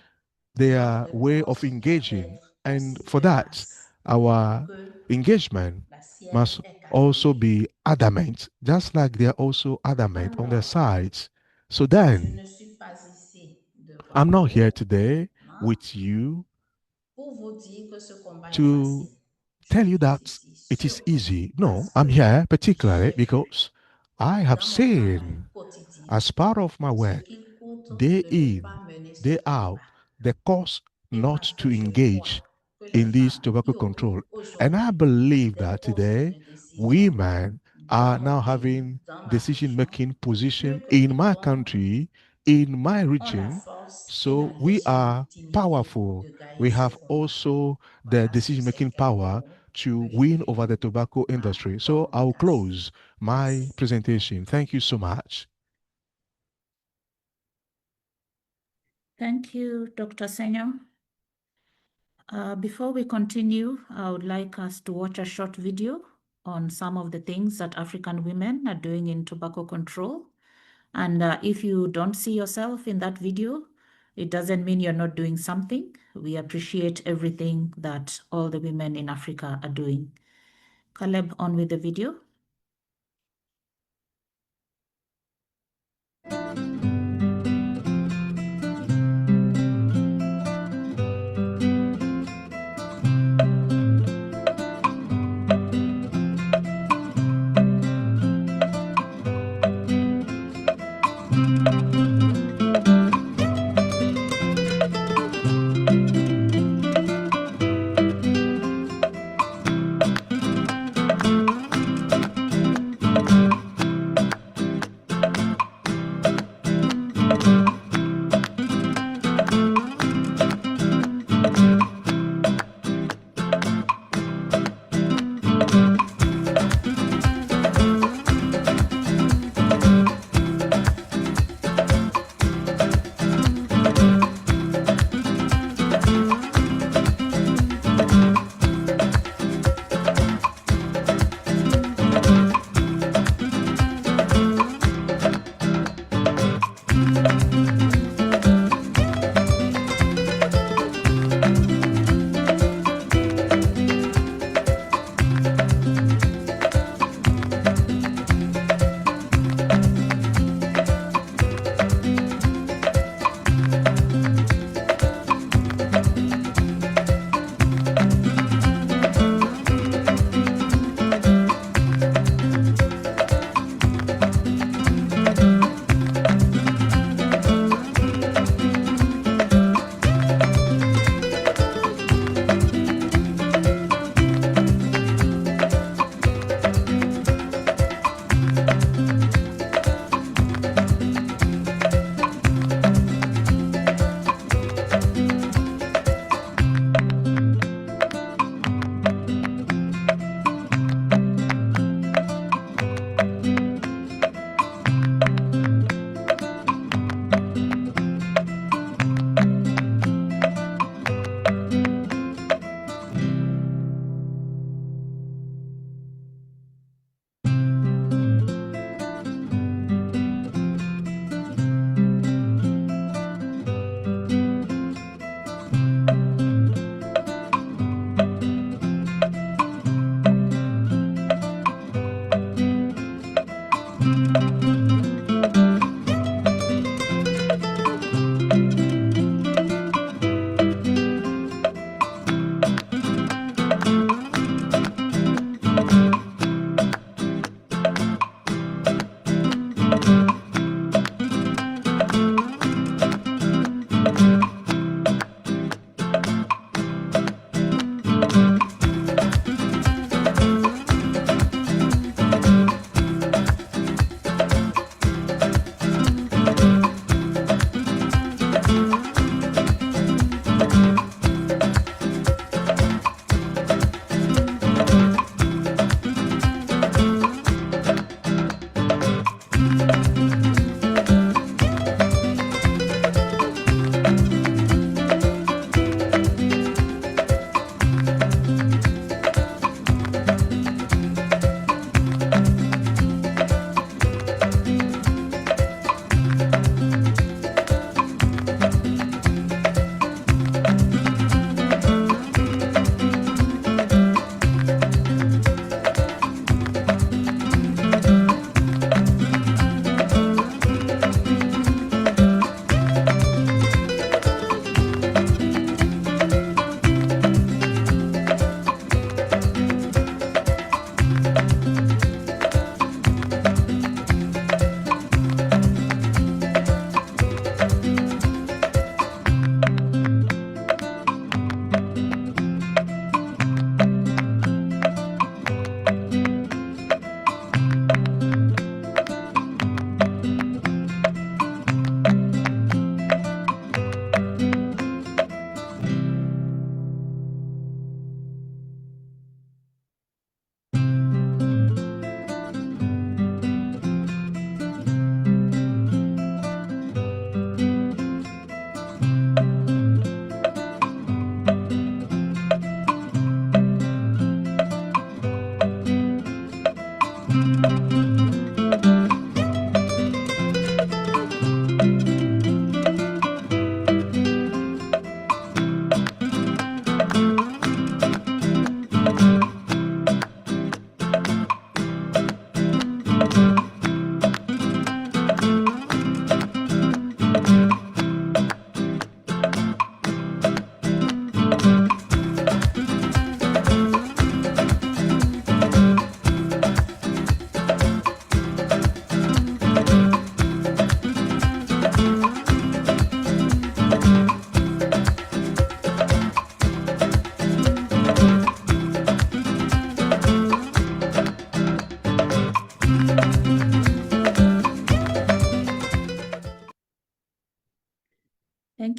their notre way of réponse doit engaging. être And aussi for that, tenace our que engagement la must sienne est also catholique. be adamant, just like they are also adamant on their Alors, sides. So je then, ne suis pas ici I'm devant not here vous today hein, with you pour vous dire que ce combat est to facile. Je tell you suis that ici it is surtout easy. parce No, I'm que here particularly j'ai vu because I have dans mon travail seen, quotidien as part of my ce work, qu'il coûte day de ne in, pas mener ce day combat. out, the cost Et not parce to que je engage crois que les in this femmes tobacco y control. occupent And I aujourd'hui believe des that postes today de décision women dans are now mon pays, having dans ma decision région, making plus position que in my quiconque country, in my ont la region. force et la So we are légitimité powerful. de gagner We ce have combat. also the Voilà sur decision ces making quelques power mots to que j'ai win over the vécu tobacco ma industry. So I'll communication. close my Merci. presentation. Thank you so much. Thank you, Dr. Senyo. Before we continue, I would like us to watch a short video on some of the things that African women are doing in tobacco control. And if you don't see yourself in that video, it doesn't mean you're not doing something. We appreciate everything that all the women in Africa are doing. Caleb, on with the video.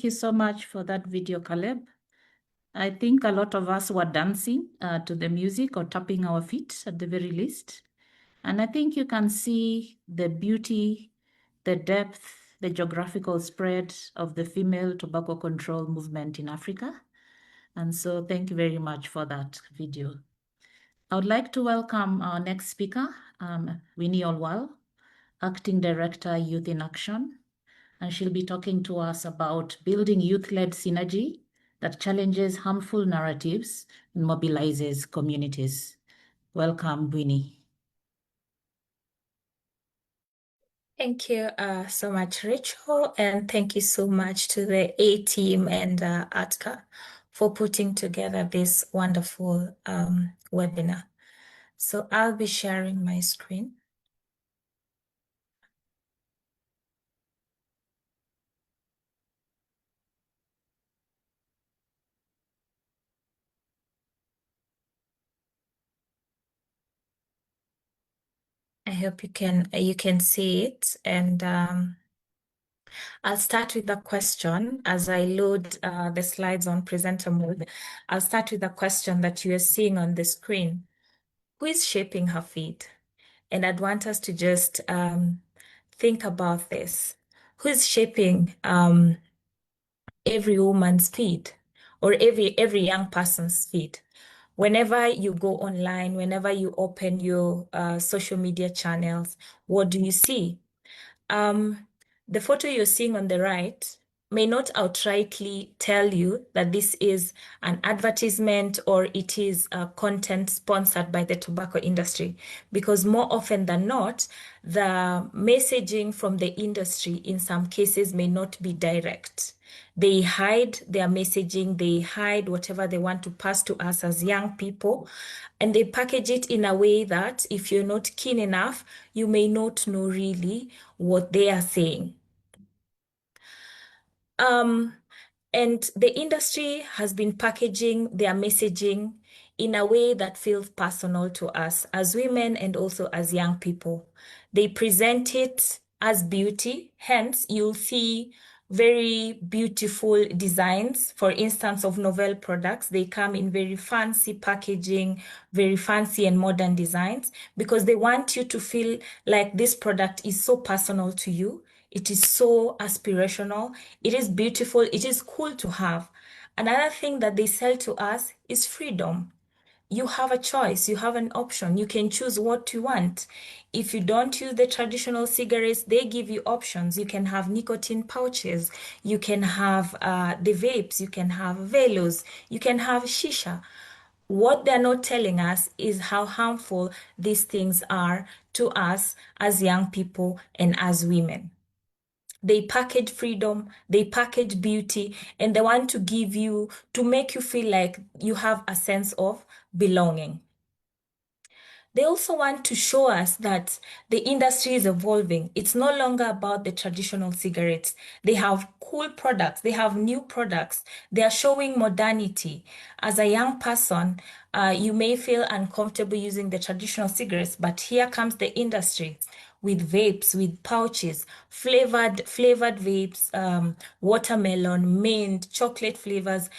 you so much for that video, Caleb. I think a lot of us were dancing to the music or tapping our feet at the very least. And I think you can see the beauty, the depth, the geographical spread of the female tobacco control movement in Africa. And so thank you very much for that video. I would like to welcome our next speaker, Winnie Olwal, Acting Director, Youth in Action. And she'll be talking to us about building youth-led synergy that challenges harmful narratives and mobilizes communities. Welcome, Winnie. Thank you so much, Rachel, and thank you so much to the A team and ATCA for putting together this wonderful webinar. So I'll be sharing my screen. I hope you can see it, and I'll start with the question as I load the slides on presenter mode. I'll start with the question that you are seeing on the screen. Who is shaping her feet? And I'd want us to just think about this. Who is shaping every woman's feet or every young person's feet? Whenever you go online, whenever you open your social media channels, what do you see? The photo you're seeing on the right may not outrightly tell you that this is an advertisement or it is a content sponsored by the tobacco industry, because more often than not, the messaging from the industry in some cases may not be direct. They hide their messaging, they hide whatever they want to pass to us as young people, and they package it in a way that if you're not keen enough, you may not know really what they are saying. And the industry has been packaging their messaging in a way that feels personal to us as women and also as young people. They present it as beauty, hence you'll see very beautiful designs, for instance, of novel products. They come in very fancy packaging, very fancy and modern designs, because they want you to feel like this product is so personal to you. It is so aspirational. It is beautiful. It is cool to have. Another thing that they sell to us is freedom. You have a choice, you have an option, you can choose what you want. If you don't use the traditional cigarettes, they give you options. You can have nicotine pouches, you can have the vapes, you can have velos, you can have shisha. What they're not telling us is how harmful these things are to us as young people and as women. They package freedom, they package beauty, and they want to give you, to make you feel like you have a sense of belonging. They also want to show us that the industry is evolving. It's no longer about the traditional cigarettes. They have cool products. They have new products. They are showing modernity. As a young person, you may feel uncomfortable using the traditional cigarettes, but here comes the industry with vapes, with pouches, flavored vapes, watermelon, mint, chocolate flavors,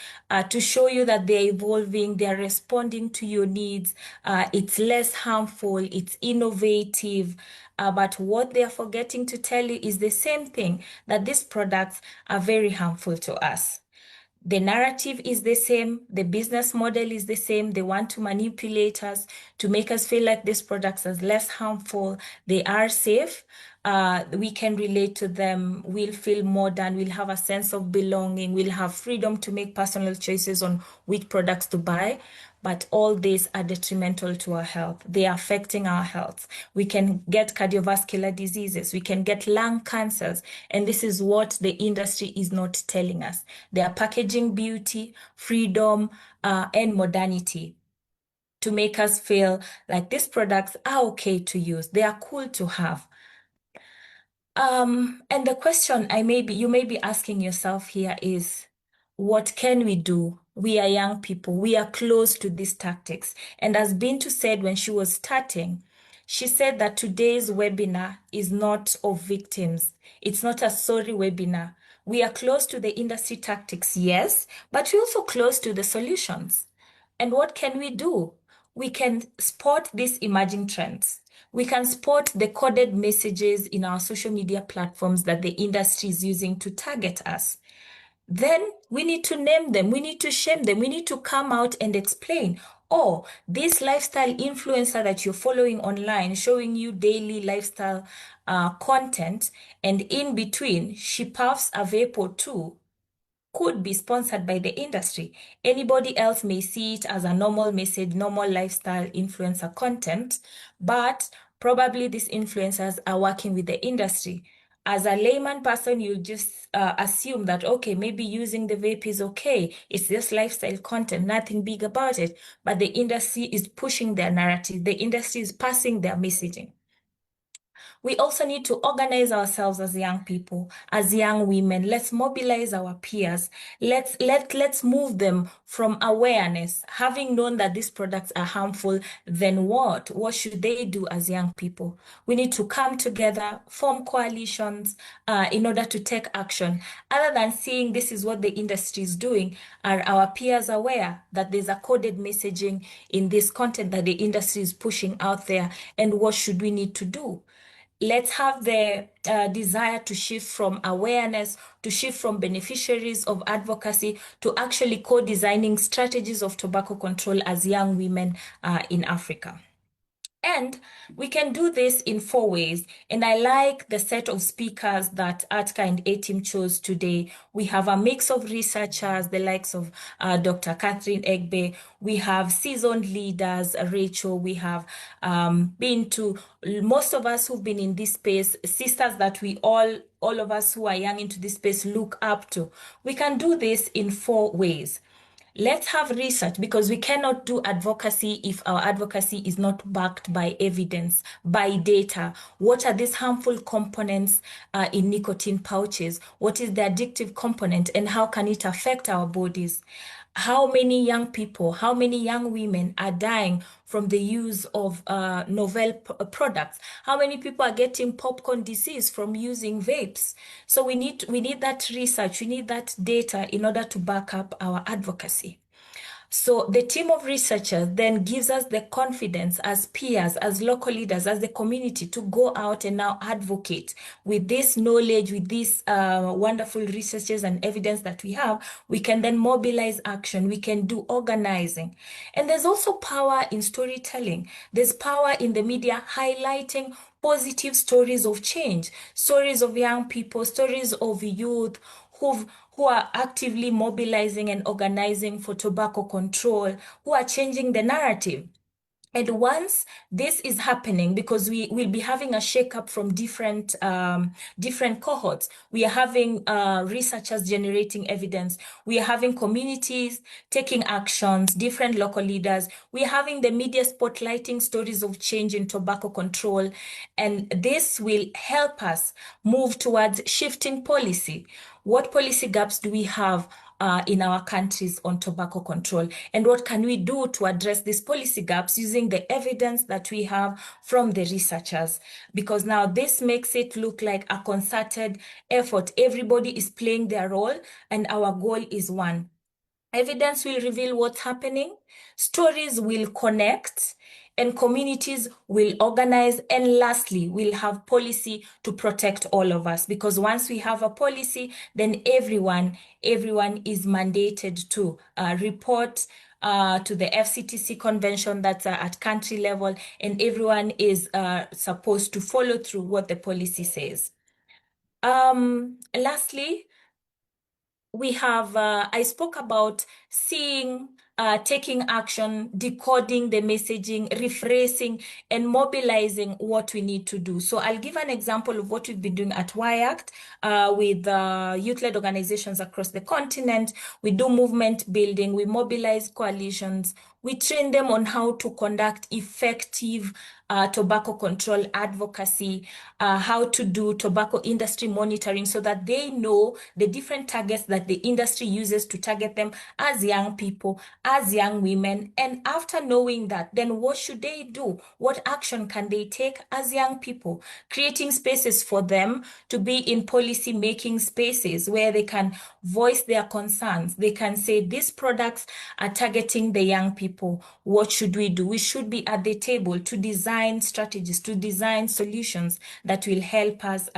to show you that they're evolving, they're responding to your needs. It's less harmful, it's innovative. But what they're forgetting to tell you is the same thing, that these products are very harmful to us. The narrative is the same, the business model is the same. They want to manipulate us to make us feel like these products are less harmful, they are safe, we can relate to them, we'll feel modern, we'll have a sense of belonging, we'll have freedom to make personal choices on which products to buy. But all these are detrimental to our health. They are affecting our health. We can get cardiovascular diseases. We can get lung cancers. And this is what the industry is not telling us. They are packaging beauty, freedom, and modernity to make us feel like these products are okay to use. They are cool to have. And the question you may be asking yourself here is, what can we do? We are young people. We are close to these tactics. And as Bintu said when she was starting, she said that today's webinar is not of victims. It's not a sorry webinar. We are close to the industry tactics, yes, but we're also close to the solutions. And what can we do? We can spot these emerging trends. We can spot the coded messages in our social media platforms that the industry is using to target us. Then we need to name them, we need to shame them, we need to come out and explain, oh, this lifestyle influencer that you're following online, showing you daily lifestyle content, and in between, she puffs a vape or two, could be sponsored by the industry. Anybody else may see it as a normal message, normal lifestyle influencer content, but probably these influencers are working with the industry. As a layman person, you just assume that, okay, maybe using the vape is okay. It's just lifestyle content, nothing big about it. But the industry is pushing their narrative. The industry is passing their messaging. We also need to organize ourselves as young people, as young women. Let's mobilize our peers. Let's move them from awareness. Having known that these products are harmful, then what? What should they do as young people? We need to come together, form coalitions in order to take action. Other than seeing this is what the industry is doing, are our peers aware that there's a coded messaging in this content that the industry is pushing out there? And what should we need to do? Let's have the desire to shift from awareness, to shift from beneficiaries of advocacy to actually co-designing strategies of tobacco control as young women in Africa. And we can do this in 4 ways. And I like the set of speakers that Atka and A-Team chose today. We have a mix of researchers, the likes of Dr. Catherine Egbe. We have seasoned leaders, Rachel. We have been to, most of us who've been in this space, sisters that we all of us who are young into this space look up to. We can do this in 4 ways. Let's have research, because we cannot do advocacy if our advocacy is not backed by evidence, by data. What are these harmful components in nicotine pouches? What is the addictive component, and how can it affect our bodies? How many young people, how many young women are dying from the use of novel products? How many people are getting popcorn disease from using vapes? So we need that research, we need that data in order to back up our advocacy. So the team of researchers then gives us the confidence as peers, as local leaders, as the community to go out and now advocate with this knowledge, with these wonderful researches and evidence that we have. We can then mobilize action. We can do organizing. And there's also power in storytelling. There's power in the media highlighting positive stories of change, stories of young people, stories of youth who are actively mobilizing and organizing for tobacco control, who are changing the narrative. And once this is happening, because we will be having a shakeup from different cohorts, we are having researchers generating evidence, we are having communities taking actions, different local leaders, we are having the media spotlighting stories of change in tobacco control, and this will help us move towards shifting policy. What policy gaps do we have in our countries on tobacco control, and what can we do to address these policy gaps using the evidence that we have from the researchers? Because now this makes it look like a concerted effort. Everybody is playing their role, and our goal is one. Evidence will reveal what's happening, stories will connect, and communities will organize, and lastly, we'll have policy to protect all of us. Because once we have a policy, then everyone is mandated to report to the FCTC convention that's at country level, and everyone is supposed to follow through what the policy says. Lastly, we have, I spoke about seeing, taking action, decoding the messaging, rephrasing, and mobilizing what we need to do. So I'll give an example of what we've been doing at WIACT with youth-led organizations across the continent. We do movement building, we mobilize coalitions, We train them on how to conduct effective tobacco control advocacy, how to do tobacco industry monitoring so that they know the different targets that the industry uses to target them as young people, as young women. And after knowing that, then what should they do? What action can they take as young people? Creating spaces for them to be in policy making spaces where they can voice their concerns. They can say, these products are targeting the young people. What should we do? We should be at the table to design strategies, to design solutions that will help us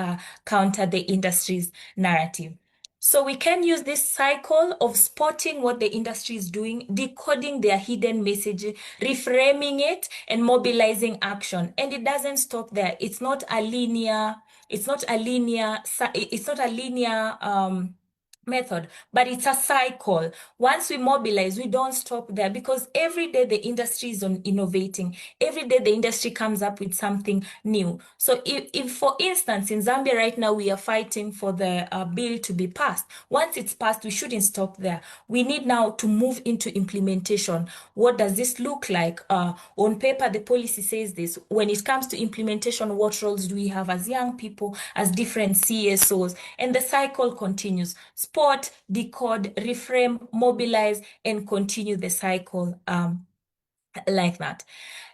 counter the industry's narrative. So we can use this cycle of spotting what the industry is doing, decoding their hidden messaging, reframing it, and mobilizing action. And it doesn't stop there. It's not a linear method, but it's a cycle. Once we mobilize, we don't stop there, because every day the industry is on innovating. Every day the industry comes up with something new. So if for instance, in Zambia right now, we are fighting for the bill to be passed. Once it's passed, we shouldn't stop there. We need now to move into implementation. What does this look like? On paper, the policy says this. When it comes to implementation, what roles do we have as young people, as different CSOs? And the cycle continues. Spot, decode, reframe, mobilize, and continue the cycle like that.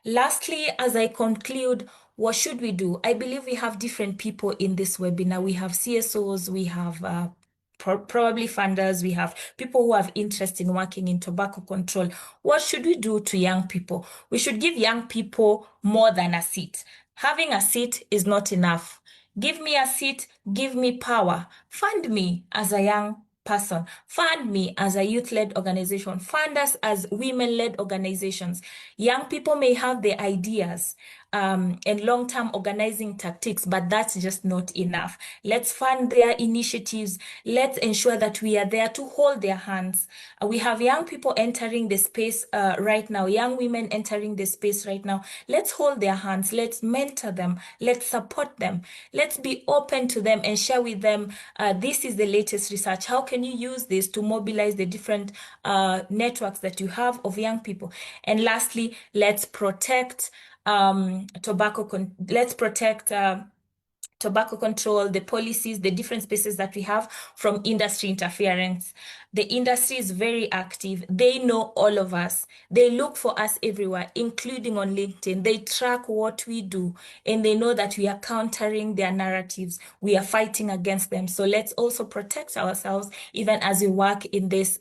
Lastly, as I conclude, what should we do? I believe we have different people in this webinar. We have CSOs, we have probably funders, we have people who have interest in working in tobacco control. What should we do to young people? We should give young people more than a seat. Having a seat is not enough. Give me a seat, give me power. Fund me as a young person. Fund me as a youth-led organization. Fund us as women-led organizations. Young people may have the ideas and long-term organizing tactics, but that's just not enough. Let's fund their initiatives. Let's ensure that we are there to hold their hands. We have young people entering the space right now, young women entering the space right now. Let's hold their hands. Let's mentor them. Let's support them. Let's be open to them and share with them, this is the latest research. How can you use this to mobilize the different networks that you have of young people? And lastly, let's protect tobacco control, the policies, the different spaces that we have from industry interference. The industry is very active. They know all of us. They look for us everywhere, including on LinkedIn. They track what we do, and they know that we are countering their narratives. We are fighting against them. So let's also protect ourselves, even as we work in this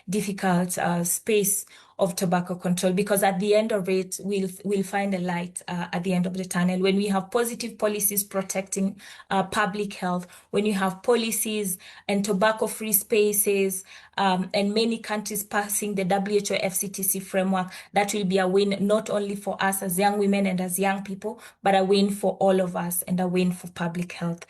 difficult space of tobacco control, because at the end of it, we'll find a light at the end of the tunnel. When we have positive policies protecting public health, when you have policies and tobacco-free spaces, and many countries passing the WHO FCTC framework, that will be a win not only for us as young women and as young people, but a win for all of us and a win for public health.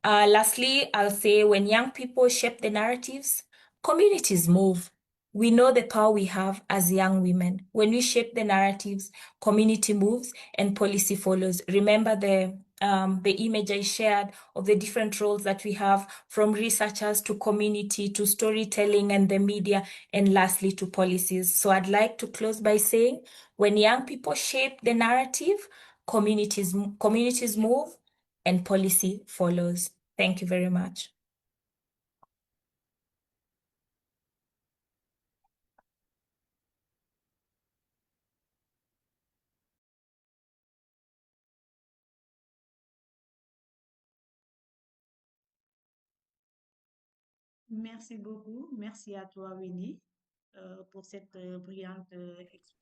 Lastly, I'll say when young people shape the narratives, communities move. We know the power we have as young women. When we shape the narratives, community moves and policy follows. Remember the image I shared of the different roles that we have, from researchers to community to storytelling and the media, and lastly to policies. So I'd like to close by saying, when young people shape the narrative, communities move and policy follows. Thank you very much. Merci beaucoup. Merci à toi, Winnie, pour cette brillante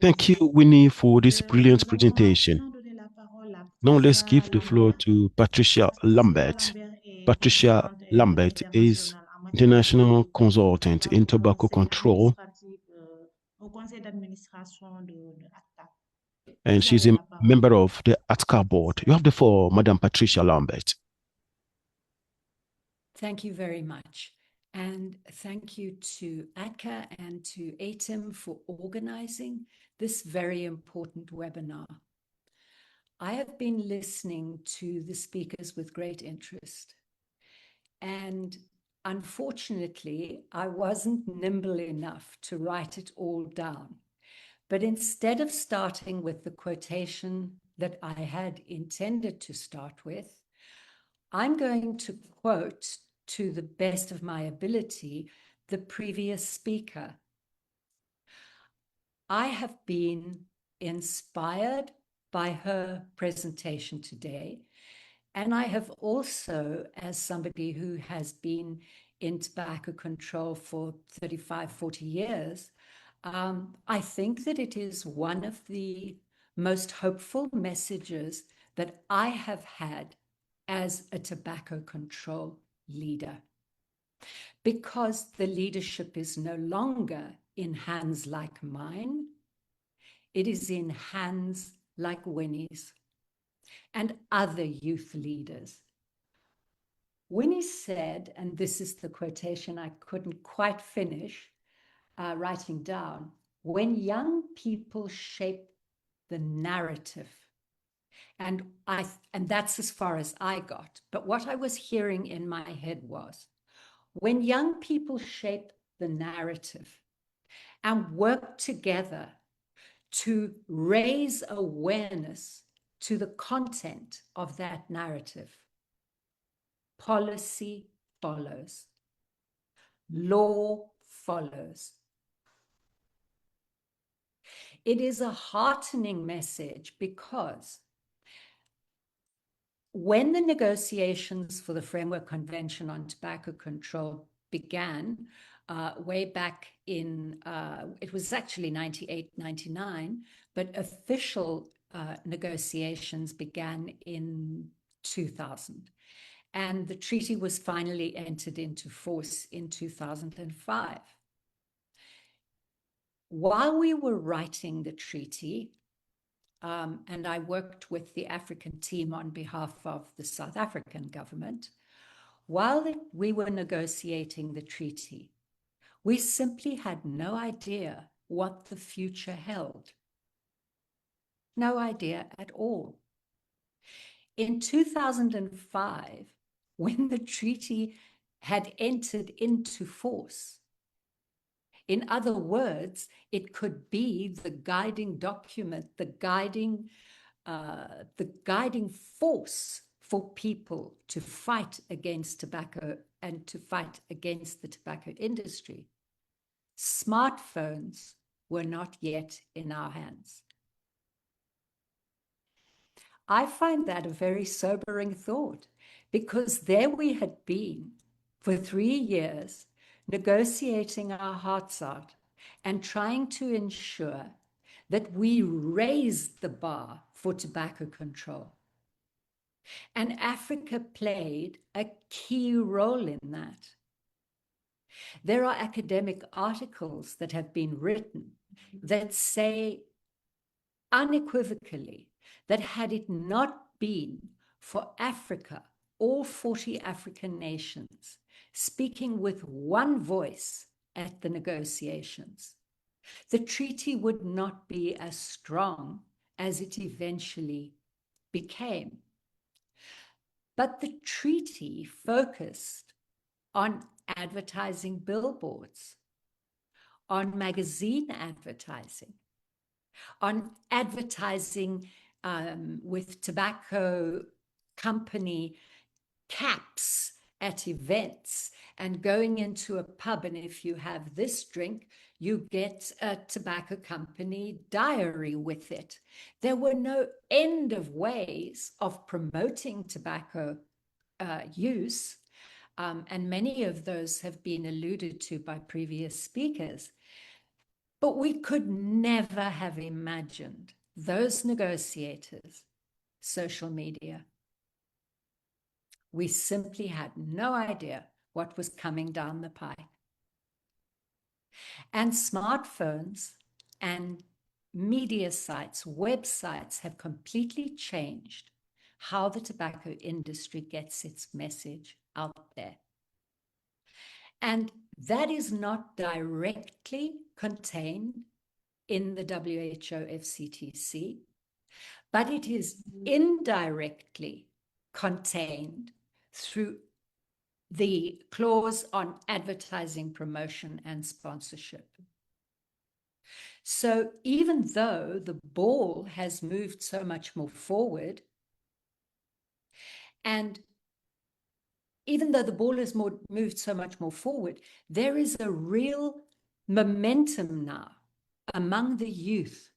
Thank you, exposition. Winnie, for this brilliant Nous allons presentation. maintenant donner la parole à Now let's Patricia give the floor Lambert. to Patricia Lambert. Est Patricia consultante Lambert is internationale en matière international de consultant in tobacco control, au conseil d'administration de ACTA. and Vous she's avez a la parole. member of the ATCA board. You have the floor, Madam Patricia Lambert. Thank you very much. And thank you to ADCA and to ATIM for organizing this very important webinar. I have been listening to the speakers with great interest. And unfortunately, I wasn't nimble enough to write it all down. But instead of starting with the quotation that I had intended to start with, I'm going to quote, to the best of my ability, the previous speaker. I have been inspired by her presentation today, and I have also, as somebody who has been in tobacco control for 35, 40 years, I think that it is one of the most hopeful messages that I have had as a tobacco control leader, because the leadership is no longer in hands like mine. It is in hands like Winnie's and other youth leaders. Winnie said, and this is the quotation I couldn't quite finish writing down, when young people shape the narrative, and that's as far as I got. But what I was hearing in my head was, when young people shape the narrative and work together to raise awareness to the content of that narrative, policy follows, law follows. It is a heartening message because when the negotiations for the Framework Convention on Tobacco Control began, way back in, it was actually 98, 99, but official negotiations began in 2000. And the treaty was finally entered into force in 2005. While we were writing the treaty, and I worked with the African team on behalf of the South African government, while we were negotiating the treaty, we simply had no idea what the future held. No idea at all. In 2005, when the treaty had entered into force, in other words, it could be the guiding document, the guiding force for people to fight against tobacco and to fight against the tobacco industry. Smartphones were not yet in our hands. I find that a very sobering thought, because there we had been for 3 years negotiating our hearts out and trying to ensure that we raised the bar for tobacco control. And Africa played a key role in that. There are academic articles that have been written that say unequivocally that had it not been for Africa, all 40 African nations, speaking with one voice at the negotiations, the treaty would not be as strong as it eventually became. But the treaty focused on advertising billboards, on magazine advertising, on advertising with tobacco company caps at events, and going into a pub, and if you have this drink, you get a tobacco company diary with it. There were no end of ways of promoting tobacco use, and many of those have been alluded to by previous speakers. But we could never have imagined those negotiators, social media. We simply had no idea what was coming down the pike. And smartphones and media sites, websites have completely changed how the tobacco industry gets its message out there. And that is not directly contained in the WHO FCTC, but it is indirectly contained through the clause on advertising, promotion, and sponsorship. So even though the ball has moved so much more forward, and even though the ball has moved so much more forward, there is a real momentum now among the youth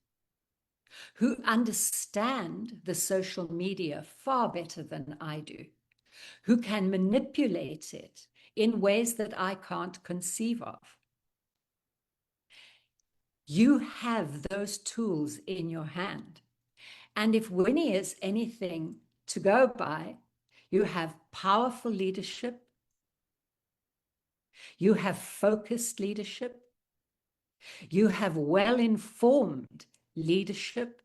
who understand the social media far better than I do, who can manipulate it in ways that I can't conceive of. You have those tools in your hand. And if Winnie is anything to go by, you have powerful leadership, you have focused leadership, you have well-informed leadership,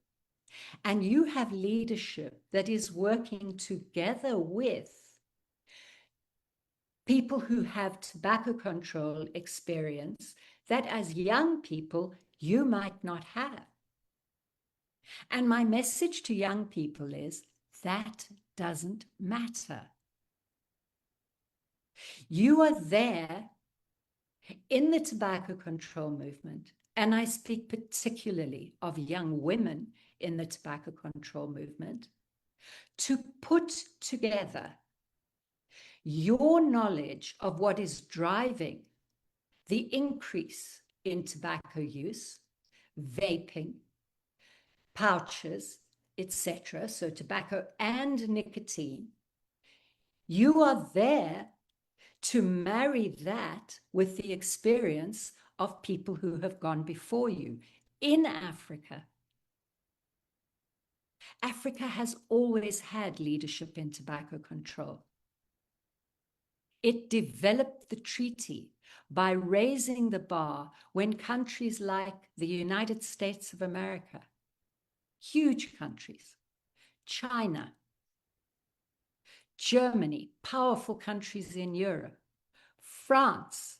and you have leadership that is working together with people who have tobacco control experience that as young people you might not have. And my message to young people is that doesn't matter. You are there in the tobacco control movement, and I speak particularly of young women in the tobacco control movement, to put together your knowledge of what is driving the increase in tobacco use, vaping, pouches, etc., so tobacco and nicotine. You are there to marry that with the experience of people who have gone before you in Africa. Africa has always had leadership in tobacco control. It developed the treaty by raising the bar when countries like the United States of America, huge countries, China, Germany, powerful countries in Europe, France,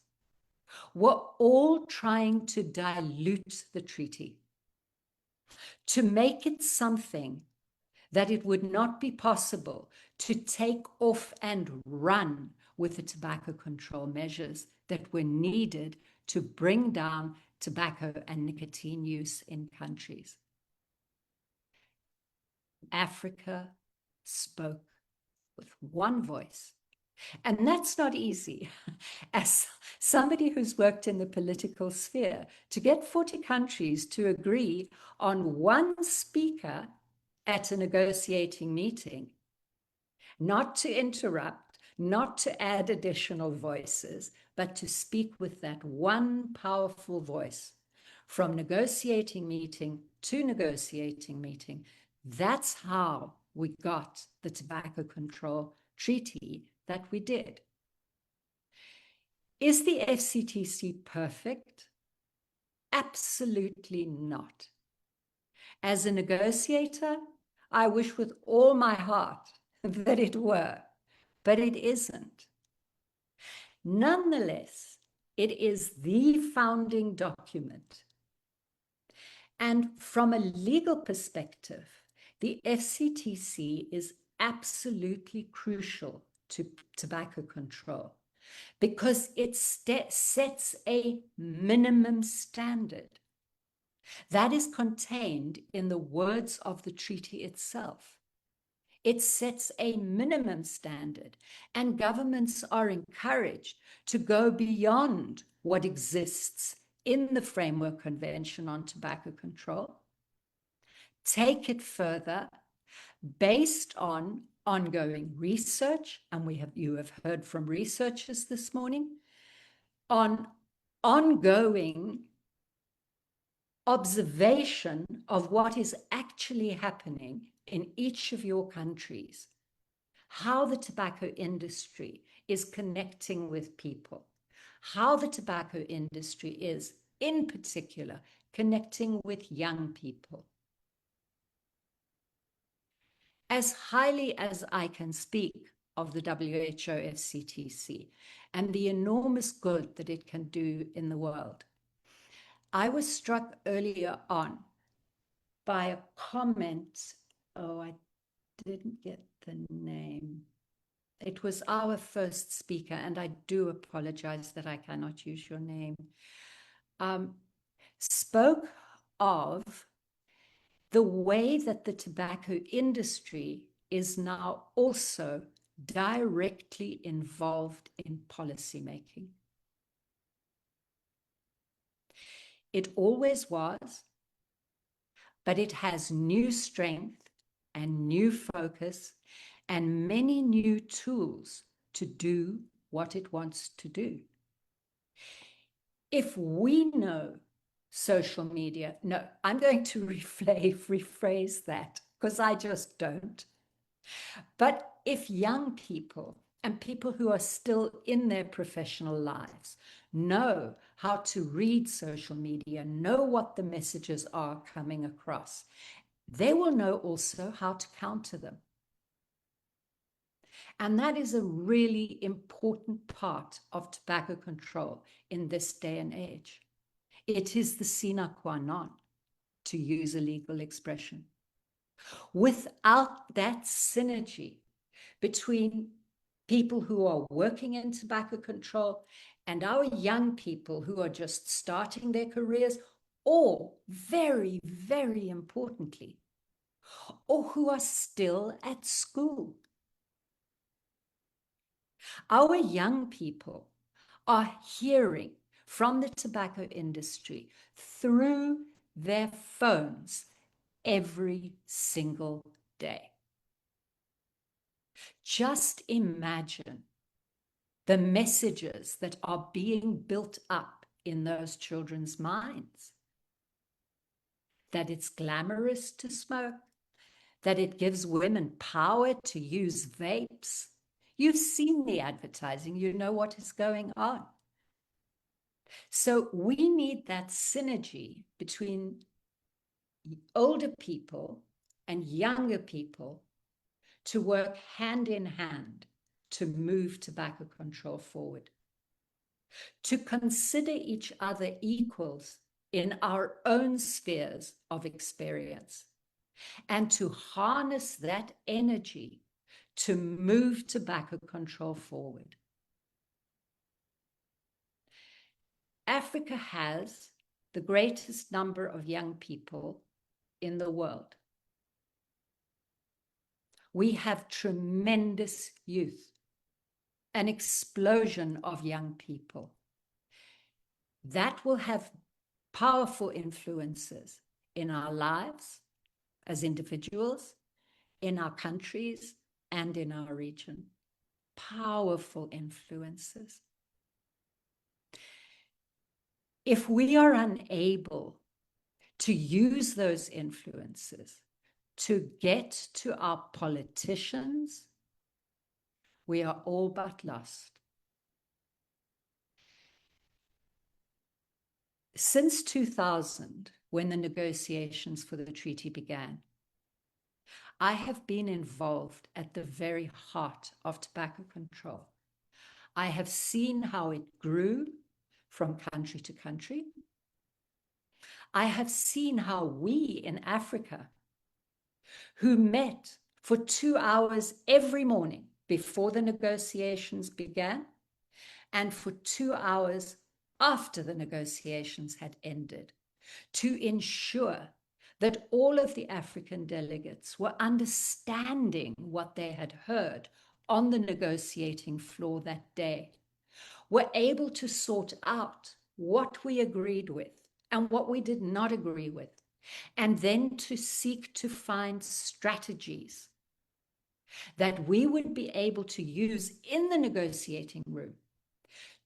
were all trying to dilute the treaty, to make it something that it would not be possible to take off and run with the tobacco control measures that were needed to bring down tobacco and nicotine use in countries. Africa spoke with one voice. And that's not easy. As somebody who's worked in the political sphere, to get 40 countries to agree on one speaker at a negotiating meeting, not to interrupt, not to add additional voices, but to speak with that one powerful voice from negotiating meeting to negotiating meeting. That's how we got the tobacco control treaty that we did. Is the FCTC perfect? Absolutely not. As a negotiator, I wish with all my heart that it were, but it isn't. Nonetheless, it is the founding document. And from a legal perspective, the FCTC is absolutely crucial to tobacco control because it sets a minimum standard that is contained in the words of the treaty itself. It sets a minimum standard, and governments are encouraged to go beyond what exists in the Framework Convention on Tobacco Control, take it further based on ongoing research, and you have heard from researchers this morning, on ongoing observation of what is actually happening in each of your countries, how the tobacco industry is connecting with people, how the tobacco industry is, in particular, connecting with young people. As highly as I can speak of the WHO FCTC and the enormous good that it can do in the world, I was struck earlier on by a comment. Oh, I didn't get the name. It was our first speaker, and I do apologize that I cannot use your name. Spoke of the way that the tobacco industry is now also directly involved in policymaking. It always was, but it has new strength and new focus and many new tools to do what it wants to do. If we know social media, no, I'm going to rephrase that because I just don't. But if young people and people who are still in their professional lives know how to read social media, know what the messages are coming across, they will know also how to counter them. And that is a really important part of tobacco control in this day and age. It is the sine qua non, to use a legal expression. Without that synergy between people who are working in tobacco control and our young people who are just starting their careers, or very, very importantly, or who are still at school. Our young people are hearing from the tobacco industry through their phones every single day. Just imagine the messages that are being built up in those children's minds. That it's glamorous to smoke, that it gives women power to use vapes. You've seen the advertising, you know what is going on. So we need that synergy between older people and younger people to work hand in hand to move tobacco control forward, to consider each other equals in our own spheres of experience, and to harness that energy to move tobacco control forward. Africa has the greatest number of young people in the world. We have tremendous youth, an explosion of young people. That will have powerful influences in our lives as individuals, in our countries, and in our region. Powerful influences. If we are unable to use those influences to get to our politicians, we are all but lost. Since 2000, when the negotiations for the treaty began, I have been involved at the very heart of tobacco control. I have seen how it grew from country to country. I have seen how we in Africa, who met for 2 hours every morning before the negotiations began, and for 2 hours after the negotiations had ended, to ensure that all of the African delegates were understanding what they had heard on the negotiating floor that day, were able to sort out what we agreed with and what we did not agree with, and then to seek to find strategies that we would be able to use in the negotiating room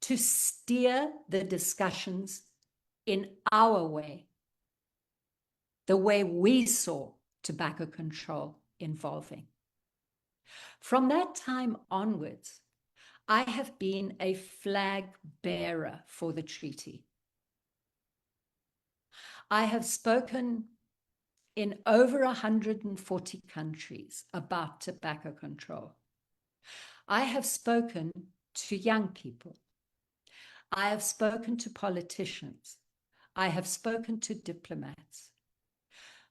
to steer the discussions in our way, the way we saw tobacco control evolving. From that time onwards, I have been a flag bearer for the treaty. I have spoken in over 140 countries about tobacco control. I have spoken to young people. I have spoken to politicians. I have spoken to diplomats.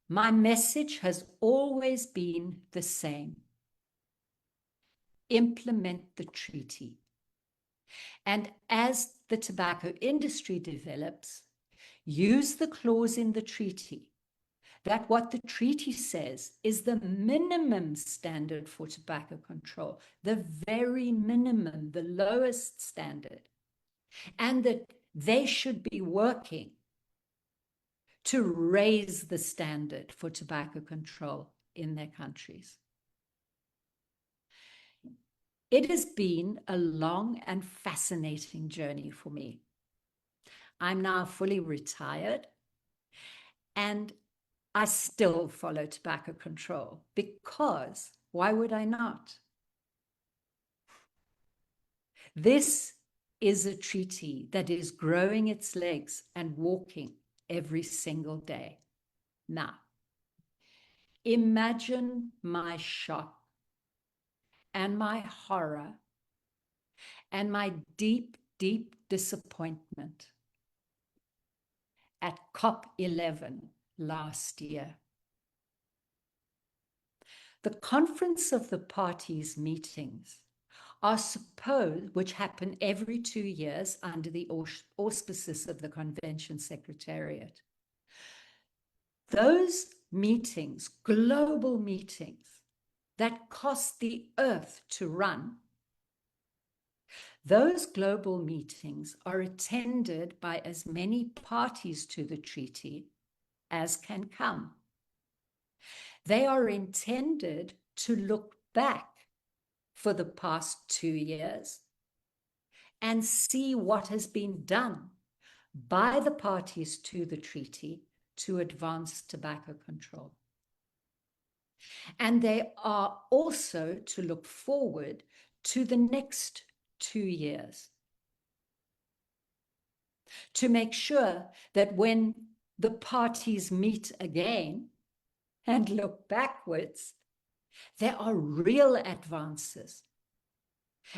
My message has always been the same. Implement the treaty. And as the tobacco industry develops, use the clause in the treaty that what the treaty says is the minimum standard for tobacco control, the very minimum, the lowest standard, and that they should be working to raise the standard for tobacco control in their countries. It has been a long and fascinating journey for me. I'm now fully retired, and I still follow tobacco control because why would I not? This is a treaty that is growing its legs and walking every single day. Now, imagine my shock and my horror and my deep, deep disappointment at COP11 last year. The Conference of the Parties meetings are supposed, which happen every 2 years under the auspices of the Convention Secretariat. Those meetings, global meetings that cost the earth to run, those global meetings are attended by as many parties to the treaty as can come. They are intended to look back for the past 2 years and see what has been done by the parties to the treaty to advance tobacco control. And they are also to look forward to the next 2 years to make sure that when the parties meet again and look backwards, there are real advances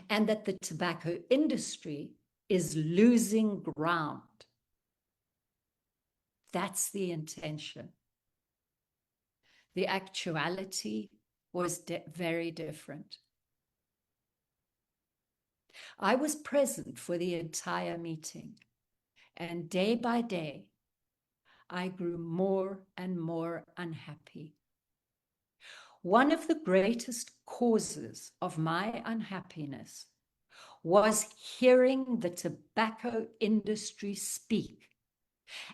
and that the tobacco industry is losing ground. That's the intention. The actuality was very different. I was present for the entire meeting, and day by day, I grew more and more unhappy. One of the greatest causes of my unhappiness was hearing the tobacco industry speak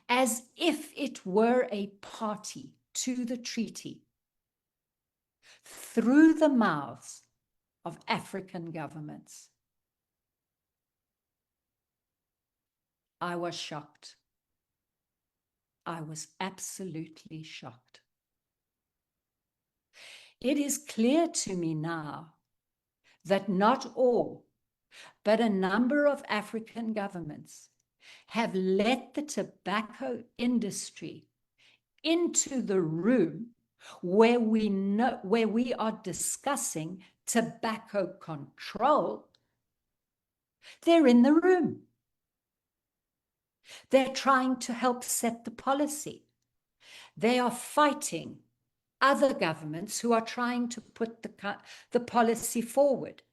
as if it were a party to the treaty through the mouths of African governments. I was shocked. I was absolutely shocked. It is clear to me now that not all, but a number of African governments have let the tobacco industry into the room where we are discussing tobacco control. They're in the room. They're trying to help set the policy. They are fighting other governments who are trying to put the policy forward.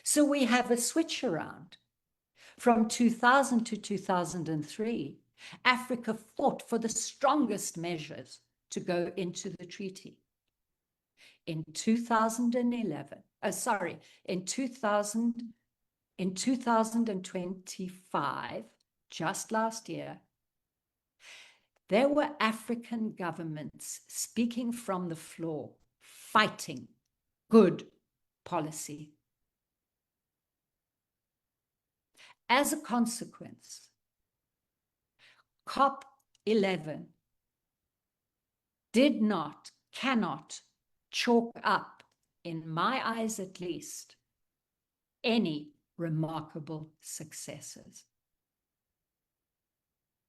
So we have a switch around. From 2000 to 2003, Africa fought for the strongest measures to go into the treaty. In 2025, just last year, there were African governments speaking from the floor, fighting good policy. As a consequence, COP11 cannot chalk up, in my eyes at least, any remarkable successes.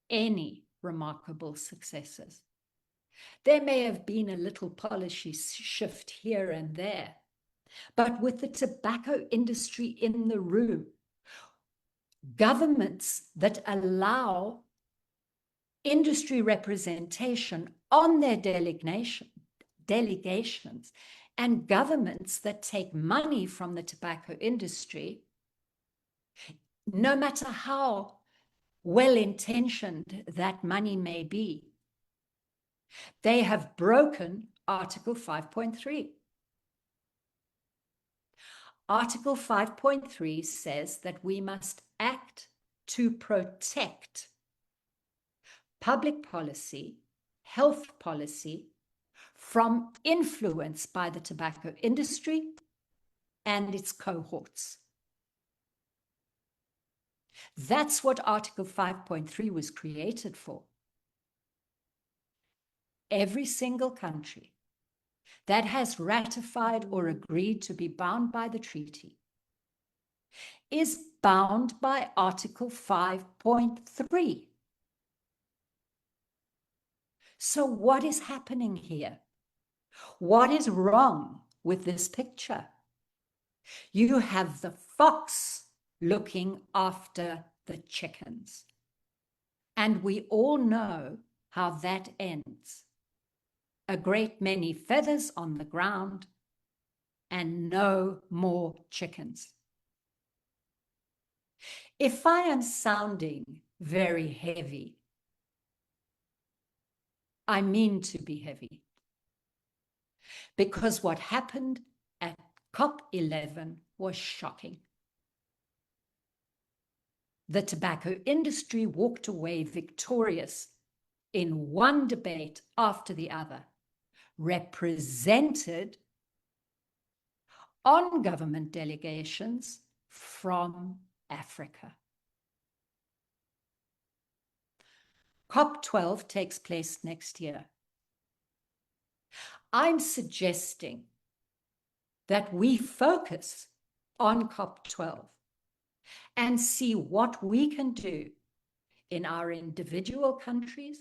Any remarkable successes. There may have been a little policy shift here and there, but with the tobacco industry in the room, governments that allow industry representation on their delegations, and governments that take money from the tobacco industry, no matter how well-intentioned that money may be, they have broken Article 5.3. Article 5.3 says that we must act to protect public policy, health policy, from influence by the tobacco industry and its cohorts. That's what Article 5.3 was created for. Every single country that has ratified or agreed to be bound by the treaty is bound by Article 5.3. So what is happening here? What is wrong with this picture? You have the fox looking after the chickens. And we all know how that ends. A great many feathers on the ground and no more chickens. If I am sounding very heavy, I mean to be heavy. Because what happened at COP11 was shocking. The tobacco industry walked away victorious in one debate after the other, represented on government delegations from Africa. COP12 takes place next year. I'm suggesting that we focus on COP12 and see what we can do in our individual countries,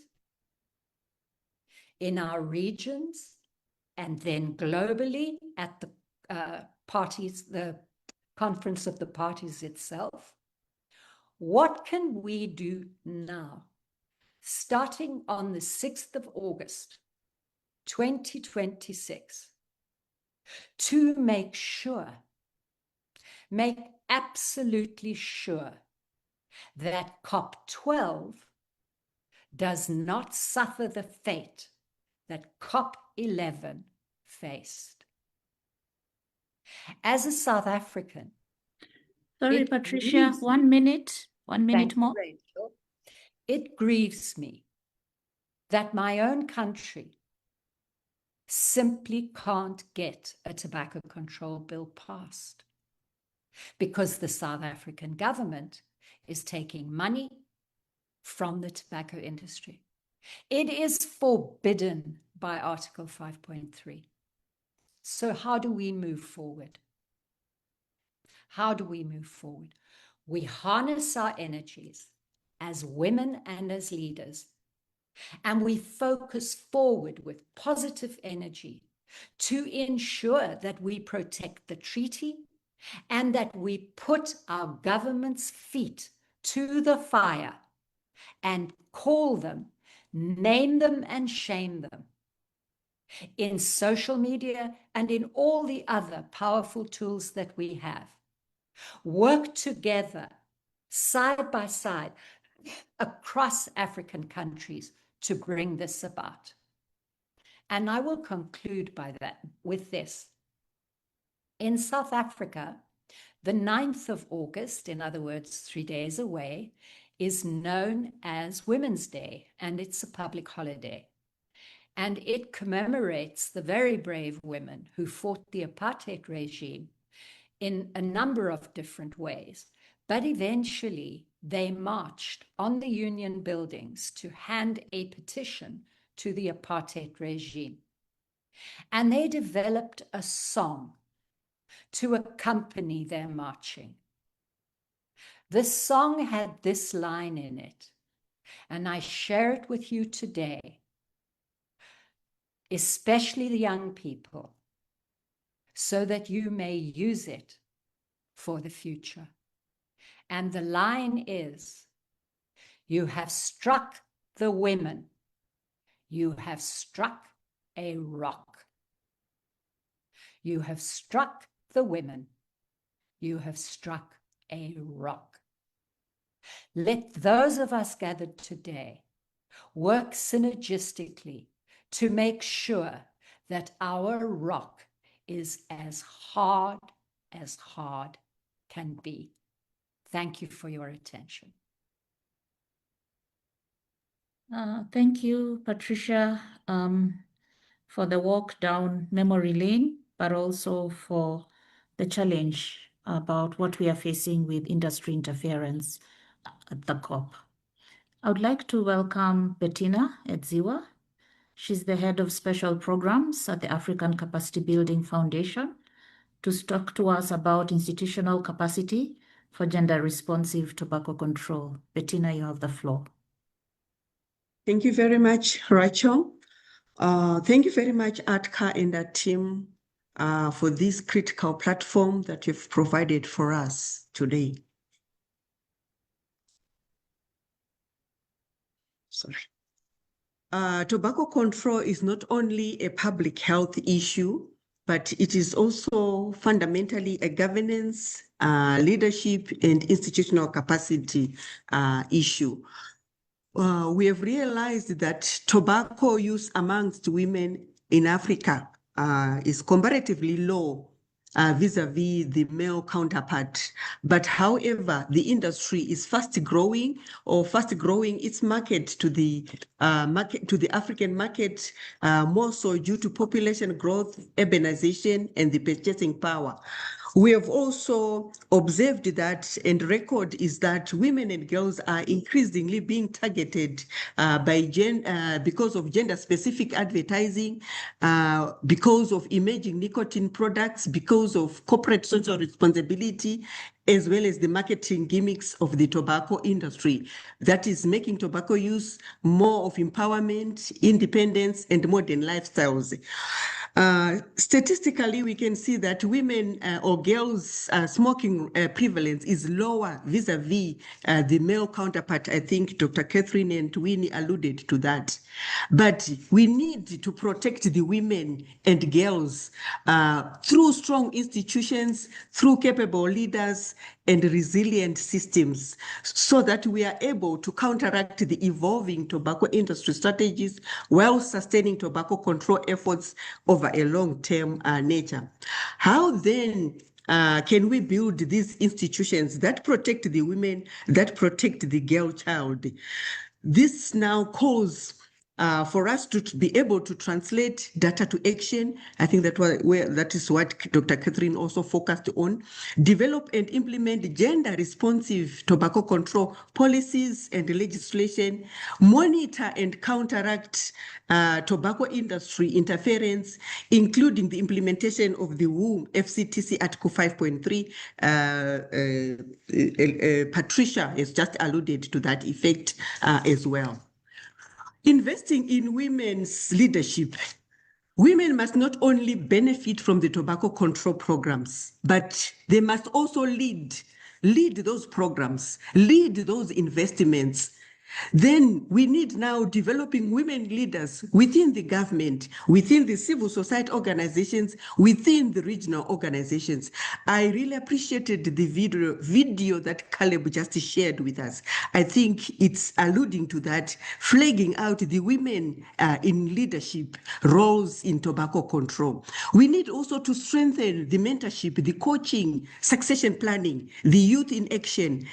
in our regions, and then globally at the parties, the Conference of the Parties itself. What can we do now, starting on the 6th of August, 2026, to make absolutely sure that COP12 does not suffer the fate that COP11 faced. As a South African, Sorry, Patricia, 1 minute, 1 minute more. Rachel, it grieves me that my own country simply can't get a tobacco control bill passed because the South African government is taking money from the tobacco industry. It is forbidden by Article 5.3. So how do we move forward? How do we move forward? We harness our energies as women and as leaders, and we focus forward with positive energy to ensure that we protect the treaty and that we put our government's feet to the fire and call them, name them and shame them in social media and in all the other powerful tools that we have. Work together, side by side, across African countries to bring this about. And I will conclude with this. In South Africa, the 9th of August, in other words, 3 days away, is known as Women's Day, and it's a public holiday. And it commemorates the very brave women who fought the apartheid regime in a number of different ways. But eventually, they marched on the union buildings to hand a petition to the apartheid regime. And they developed a song to accompany their marching. The song had this line in it, and I share it with you today, especially the young people, so that you may use it for the future. And the line is, you have struck the women, you have struck a rock. You have struck the women, you have struck a rock. Let those of us gathered today work synergistically to make sure that our rock is as hard can be. Thank you for your attention. Thank you, Patricia, for the walk down memory lane, but also for the challenge about what we are facing with industry interference at the COP. I would like to welcome Bettina Edziwa. She's the head of special programs at the African Capacity Building Foundation, to talk to us about institutional capacity for gender responsive tobacco control. Bettina, you have the floor. Thank you very much, Rachel. Thank you very much, ATCA and the team, for this critical platform that you've provided for us today. Sorry. Tobacco control is not only a public health issue, but it is also fundamentally a governance, leadership, and institutional capacity issue. We have realized that tobacco use amongst women in Africa is comparatively low vis-a-vis the male counterpart. But however, the industry is fast growing its market to the African market, more so due to population growth, urbanization, and the purchasing power. We have also observed that, and record is that women and girls are increasingly being targeted because of gender-specific advertising, because of emerging nicotine products, because of corporate social responsibility, as well as the marketing gimmicks of the tobacco industry. That is making tobacco use more of empowerment, independence, and modern lifestyles. Statistically, we can see that women or girls' smoking prevalence is lower vis-a-vis the male counterpart. I think Dr. Catherine and Winnie alluded to that. But we need to protect the women and girls through strong institutions, through capable leaders, and resilient systems, so that we are able to counteract the evolving tobacco industry strategies while sustaining tobacco control efforts over a long-term nature. How then can we build these institutions that protect the women, that protect the girl child? This now calls for us to be able to translate data to action. I think that is what Dr. Catherine also focused on. Develop and implement gender-responsive tobacco control policies and legislation. Monitor and counteract tobacco industry interference, including the implementation of the WHO FCTC Article 5.3. Patricia has just alluded to that effect as well. Investing in women's leadership. Women must not only benefit from the tobacco control programs, but they must also lead those programs, lead those investments. Then we need now developing women leaders within the government, within the civil society organizations, within the regional organizations. I really appreciated the video that Caleb just shared with us. I think it's alluding to that, flagging out the women in leadership roles in tobacco control. We need also to strengthen the mentorship, the coaching, succession planning, the youth in action,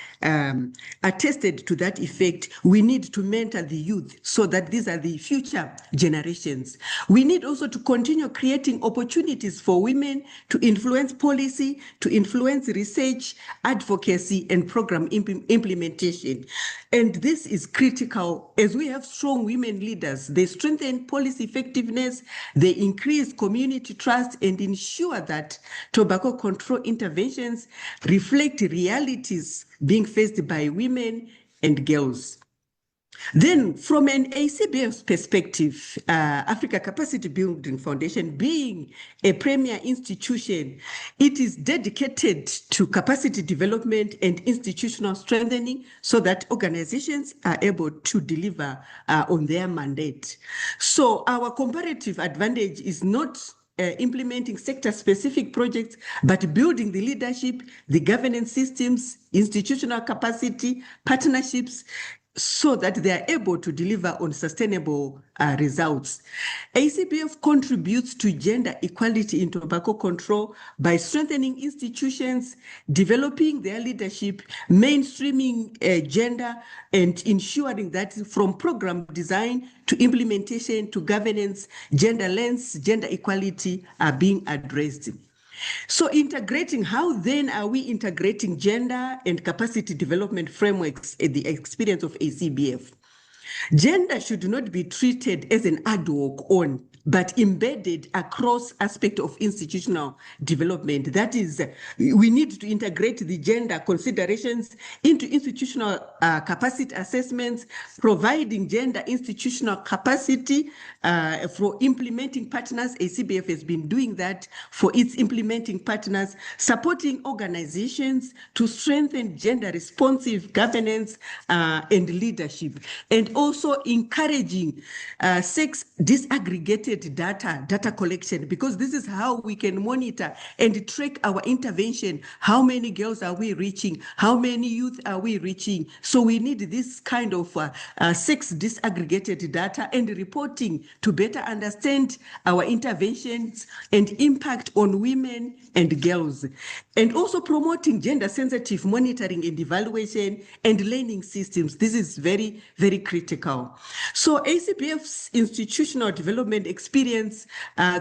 attested to that effect. We need to mentor the youth so that these are the future generations. We need also to continue creating opportunities for women to influence policy, to influence research, advocacy, and program implementation. And this is critical as we have strong women leaders. They strengthen policy effectiveness, they increase community trust, and ensure that tobacco control interventions reflect realities being faced by women and girls. Then, from an ACBF perspective, Africa Capacity Building Foundation being a premier institution, it is dedicated to capacity development and institutional strengthening so that organizations are able to deliver on their mandate. So our comparative advantage is not implementing sector-specific projects, but building the leadership, the governance systems, institutional capacity, partnerships, so that they are able to deliver on sustainable results. ACBF contributes to gender equality in tobacco control by strengthening institutions, developing their leadership, mainstreaming gender, and ensuring that from program design to implementation to governance, gender lens, gender equality are being addressed. So integrating, how then are we integrating gender and capacity development frameworks in the experience of ACBF? Gender should not be treated as an ad hoc on, but embedded across aspects of institutional development. That is, we need to integrate the gender considerations into institutional capacity assessments, providing gender institutional capacity for implementing partners. ACBF has been doing that for its implementing partners, supporting organizations to strengthen gender responsive governance and leadership, and also encouraging sex disaggregated data collection, because this is how we can monitor and track our intervention. How many girls are we reaching? How many youth are we reaching? So we need this kind of sex disaggregated data and reporting to better understand our interventions and impact on women and girls, and also promoting gender sensitive monitoring and evaluation and learning systems. This is very, very critical. So ACBF's institutional development experience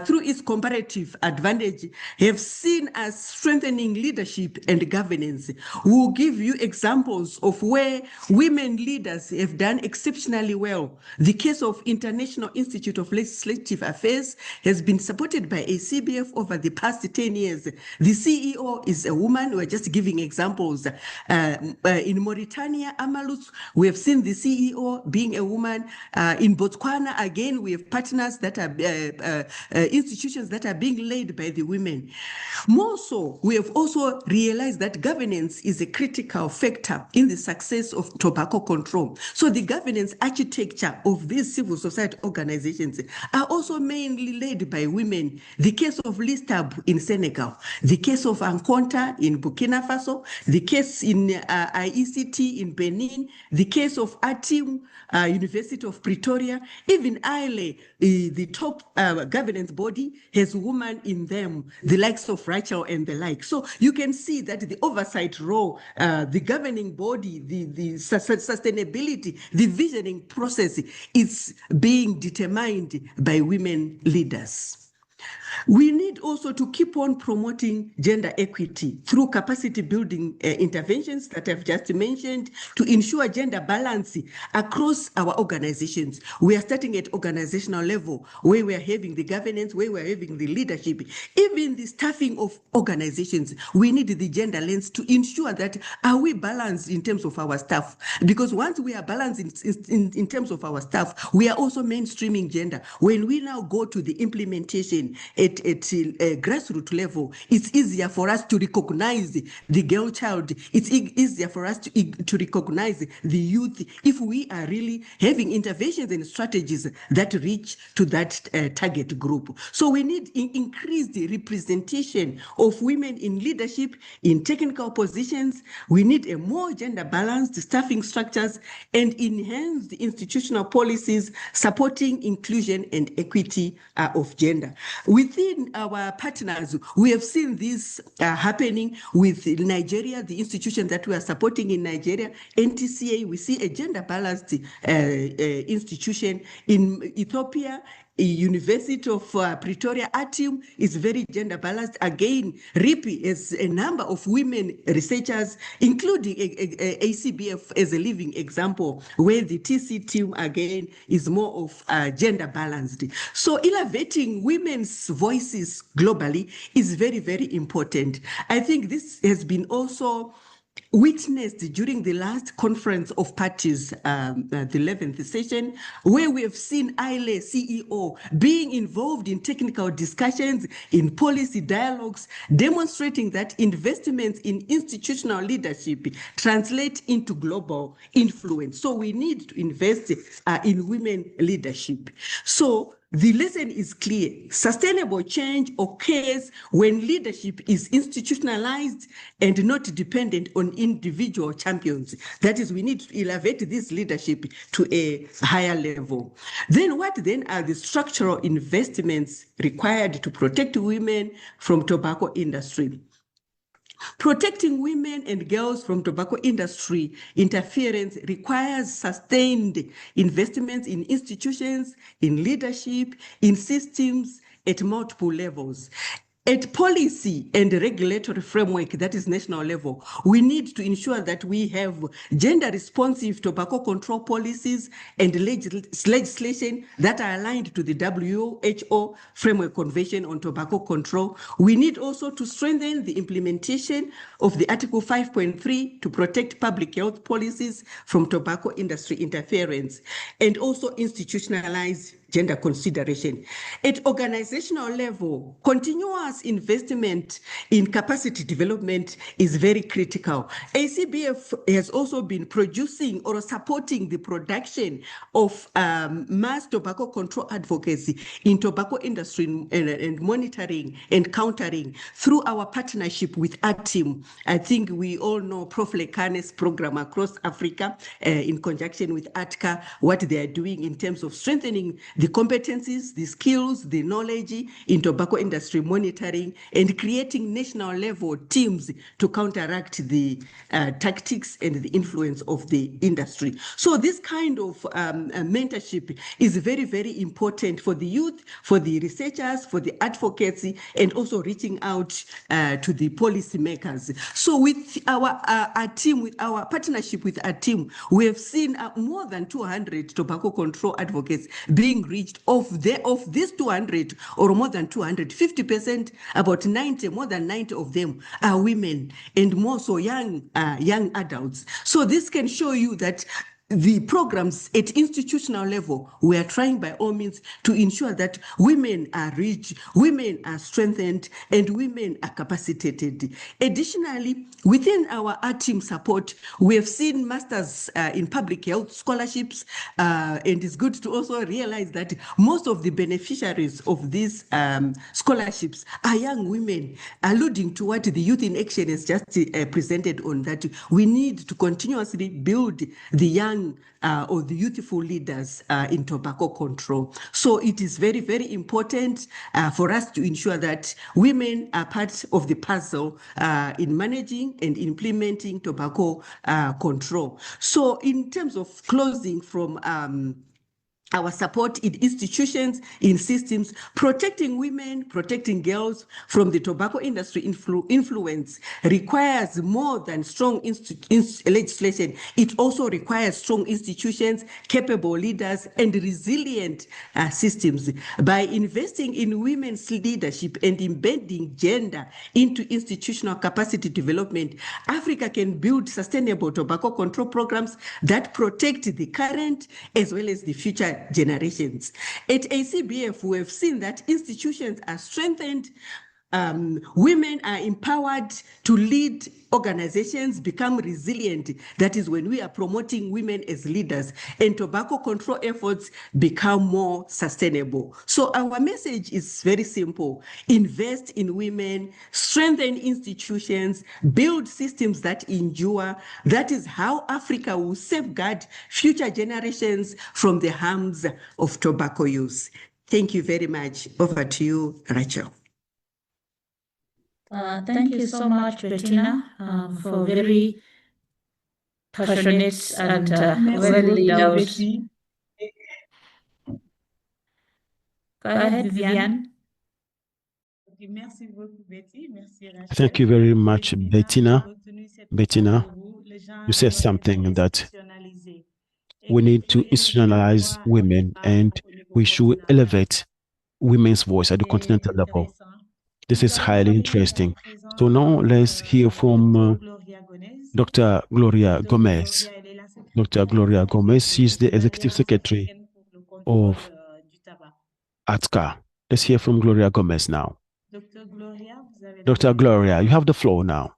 through its comparative advantage have seen us strengthening leadership and governance. We will give you examples of where women leaders have done exceptionally well. The case of International Institute of Legislative Affairs has been supported by ACBF over the past 10 years. The CEO is a woman. We're just giving examples. In Mauritania, Amalus, we have seen the CEO being a woman. In Botswana, again, we have partners that are institutions that are being led by the women. More so, we have also realized that governance is a critical factor in the success of tobacco control. So the governance architecture of these civil society organizations are also mainly led by women. The case of Listab in Senegal, the case of Anconta in Burkina Faso, the case in IECT in Benin, the case of ATIM, University of Pretoria, even ILE, the top governance body, has women in them, the likes of Rachel and the like. So you can see that the oversight role, the governing body, the sustainability, the visioning process is being determined by women leaders. We need also to keep on promoting gender equity through capacity building interventions that I've just mentioned to ensure gender balance across our organizations. We are starting at organizational level where we are having the governance, where we are having the leadership, even the staffing of organizations. We need the gender lens to ensure that are we balanced in terms of our staff? Because once we are balanced in terms of our staff, we are also mainstreaming gender. When we now go to the implementation at a grassroots level, it's easier for us to recognize the girl child. It's easier for us to recognize the youth if we are really having interventions and strategies that reach to that target group. So we need increased representation of women in leadership, in technical positions. We need a more gender balanced staffing structures and enhanced institutional policies supporting inclusion and equity of gender. Within our partners, we have seen this happening with Nigeria, the institution that we are supporting in Nigeria, NTCA. We see a gender balanced institution. In Ethiopia, University of Pretoria, ATIM is very gender balanced. Again, RIPI is a number of women researchers, including ACBF as a living example, where the TC team again is more of gender balanced. So elevating women's voices globally is very, very important. I think this has been also witnessed during the last conference of parties, the 11th session, where we have seen ILE CEO being involved in technical discussions, in policy dialogues, demonstrating that investments in institutional leadership translate into global influence. So we need to invest in women leadership. So The lesson is clear. Sustainable change occurs when leadership is institutionalized and not dependent on individual champions. That is, we need to elevate this leadership to a higher level. Then what then are the structural investments required to protect women from tobacco industry? Protecting women and girls from tobacco industry interference requires sustained investments in institutions, in leadership, in systems at multiple levels. At policy and regulatory framework, that is national level, we need to ensure that we have gender responsive tobacco control policies and legislation that are aligned to the WHO Framework Convention on Tobacco Control. We need also to strengthen the implementation of the Article 5.3 to protect public health policies from tobacco industry interference, and also institutionalize gender consideration. At organizational level, continuous investment in capacity development is very critical. ACBF has also been producing or supporting the production of mass tobacco control advocacy in tobacco industry and monitoring and countering through our partnership with ATIM. I think we all know Prof. Lekane's program across Africa in conjunction with ATCA, what they are doing in terms of strengthening the competencies, the skills, the knowledge in tobacco industry monitoring, and creating national level teams to counteract the tactics and the influence of the industry. So this kind of mentorship is very, very important for the youth, for the researchers, for the advocacy, and also reaching out to the policymakers. So with our team, with our partnership with our team, we have seen more than 200 tobacco control advocates being reached. Of these 200 or more than 250%, about 90, more than 90 of them are women, and more so young adults. So this can show you that the programs at institutional level, we are trying by all means to ensure that women are reached, women are strengthened, and women are capacitated. Additionally, within our team support, we have seen masters in public health scholarships, and it's good to also realize that most of the beneficiaries of these scholarships are young women, alluding to what the Youth in Action has just presented on that. We need to continuously build the young or the youthful leaders in tobacco control. So it is very, very important for us to ensure that women are part of the puzzle in managing and implementing tobacco control. So in terms of closing from our support in institutions, in systems, protecting women, protecting girls from the tobacco industry influence requires more than strong legislation. It also requires strong institutions, capable leaders, and resilient systems. By investing in women's leadership and embedding gender into institutional capacity development, Africa can build sustainable tobacco control programs that protect the current as well as the future generations. At ACBF, we have seen that institutions are strengthened, women are empowered to lead organizations, become resilient. That is when we are promoting women as leaders, and tobacco control efforts become more sustainable. So our message is very simple: invest in women, strengthen institutions, build systems that endure. That is how Africa will safeguard future generations from the harms of tobacco use. Thank you very much. Over to you, Rachel. Thank you so much, Bettina, for very passionate and well laid out. Go ahead, Viviane. Merci beaucoup, Betty. Merci, Rachel. Thank you very much, Bettina. Bettina, you said something that we need to institutionalize women and we should elevate women's voice at the continental level. This is highly interesting. So now let's hear from Dr. Gloria Gomez. Dr. Gloria Gomez, she's the executive secretary of ATCA. Let's hear from Gloria Gomez now. Dr. Gloria, you have the floor now.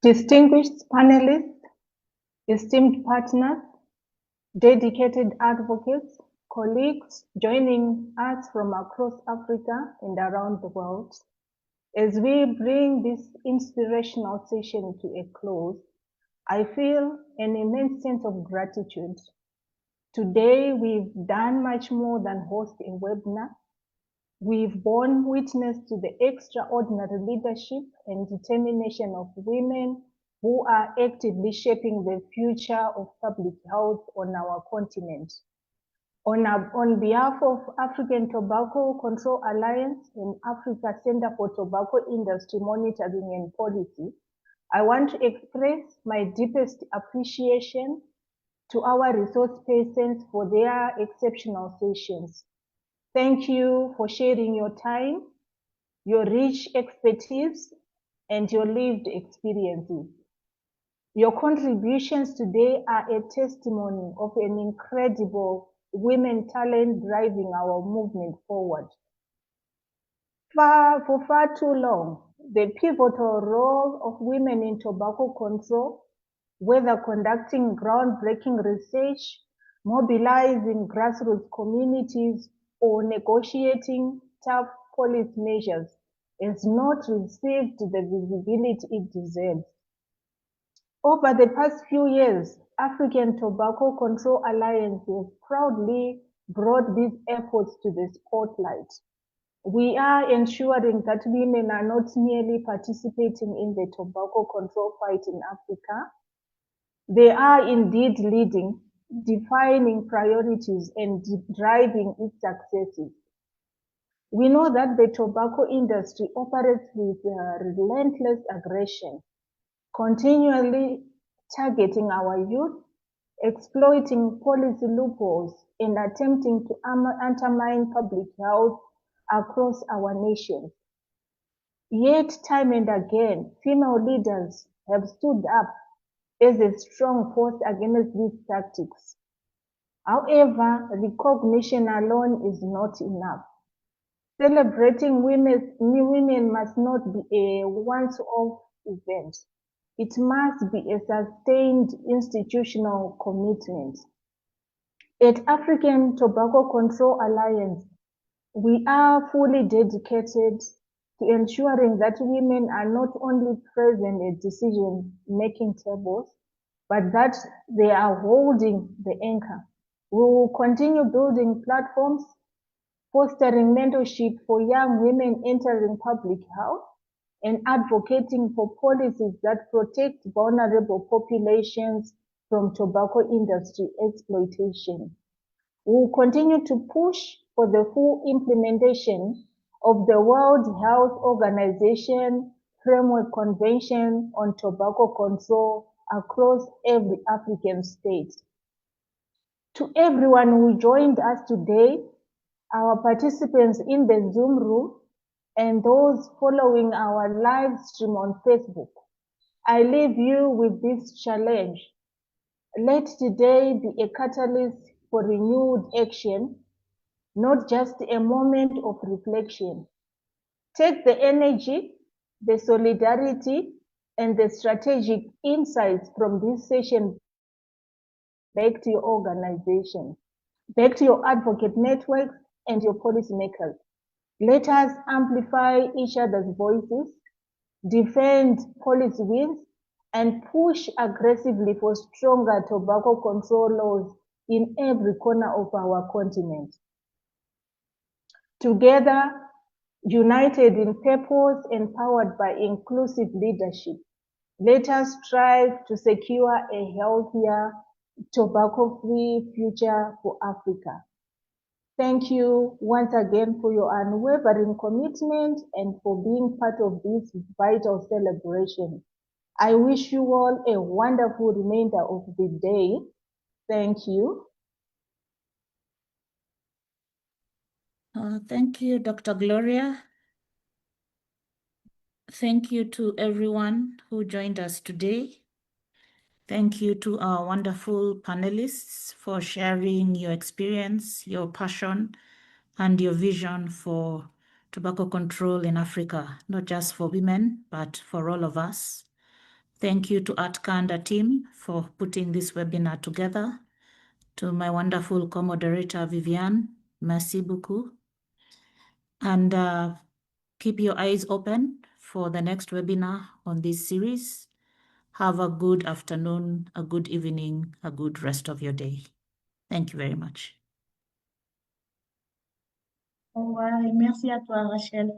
Distinguished panelists, esteemed partners, dedicated advocates, colleagues joining us from across Africa and around the world. As we bring this inspirational session to a close, I feel an immense sense of gratitude. Today, we've done much more than host a webinar. We've borne witness to the extraordinary leadership and determination of women who are actively shaping the future of public health on our continent. On behalf of African Tobacco Control Alliance and Africa Center for Tobacco Industry Monitoring and Policy, I want to express my deepest appreciation to our resource persons for their exceptional sessions. Thank you for sharing your time, your rich expertise, and your lived experiences. Your contributions today are a testimony of an incredible women talent driving our movement forward. For far too long, the pivotal role of women in tobacco control, whether conducting groundbreaking research, mobilizing grassroots communities, or negotiating tough policy measures, has not received the visibility it deserves. Over the past few years, African Tobacco Control Alliance has proudly brought these efforts to the spotlight. We are ensuring that women are not merely participating in the tobacco control fight in Africa. They are indeed leading, defining priorities, and driving its successes. We know that the tobacco industry operates with relentless aggression, continually targeting our youth, exploiting policy loopholes, and attempting to undermine public health across our nation. Yet, time and again, female leaders have stood up as a strong force against these tactics. However, recognition alone is not enough. Celebrating women must not be a once-off event. It must be a sustained institutional commitment. At African Tobacco Control Alliance, we are fully dedicated to ensuring that women are not only present at decision-making tables, but that they are holding the anchor. We will continue building platforms, fostering mentorship for young women entering public health, and advocating for policies that protect vulnerable populations from tobacco industry exploitation. We will continue to push for the full implementation of the World Health Organization Framework Convention on Tobacco Control across every African state. To everyone who joined us today, our participants in the Zoom room, and those following our live stream on Facebook, I leave you with this challenge. Let today be a catalyst for renewed action, not just a moment of reflection. Take the energy, the solidarity, and the strategic insights from this session back to your organization, back to your advocate networks and your policymakers. Let us amplify each other's voices, defend policy wins, and push aggressively for stronger tobacco control laws in every corner of our continent. Together, united in purpose and powered by inclusive leadership, let us strive to secure a healthier, tobacco-free future for Africa. Thank you once again for your unwavering commitment and for being part of this vital celebration. I wish you all a wonderful remainder of the day. Thank you. Thank you, Dr. Gloria. Thank you to everyone who joined us today. Thank you to our wonderful panelists for sharing your experience, your passion, and your vision for tobacco control in Africa, not just for women, but for all of us. Thank you to ATCA and the team for putting this webinar together. To my wonderful co-moderator, Viviane, merci beaucoup. And keep your eyes open for the next webinar on this series. Have a good afternoon, a good evening, a good rest of your day. Thank you very much. Au revoir et merci à toi, Rachel.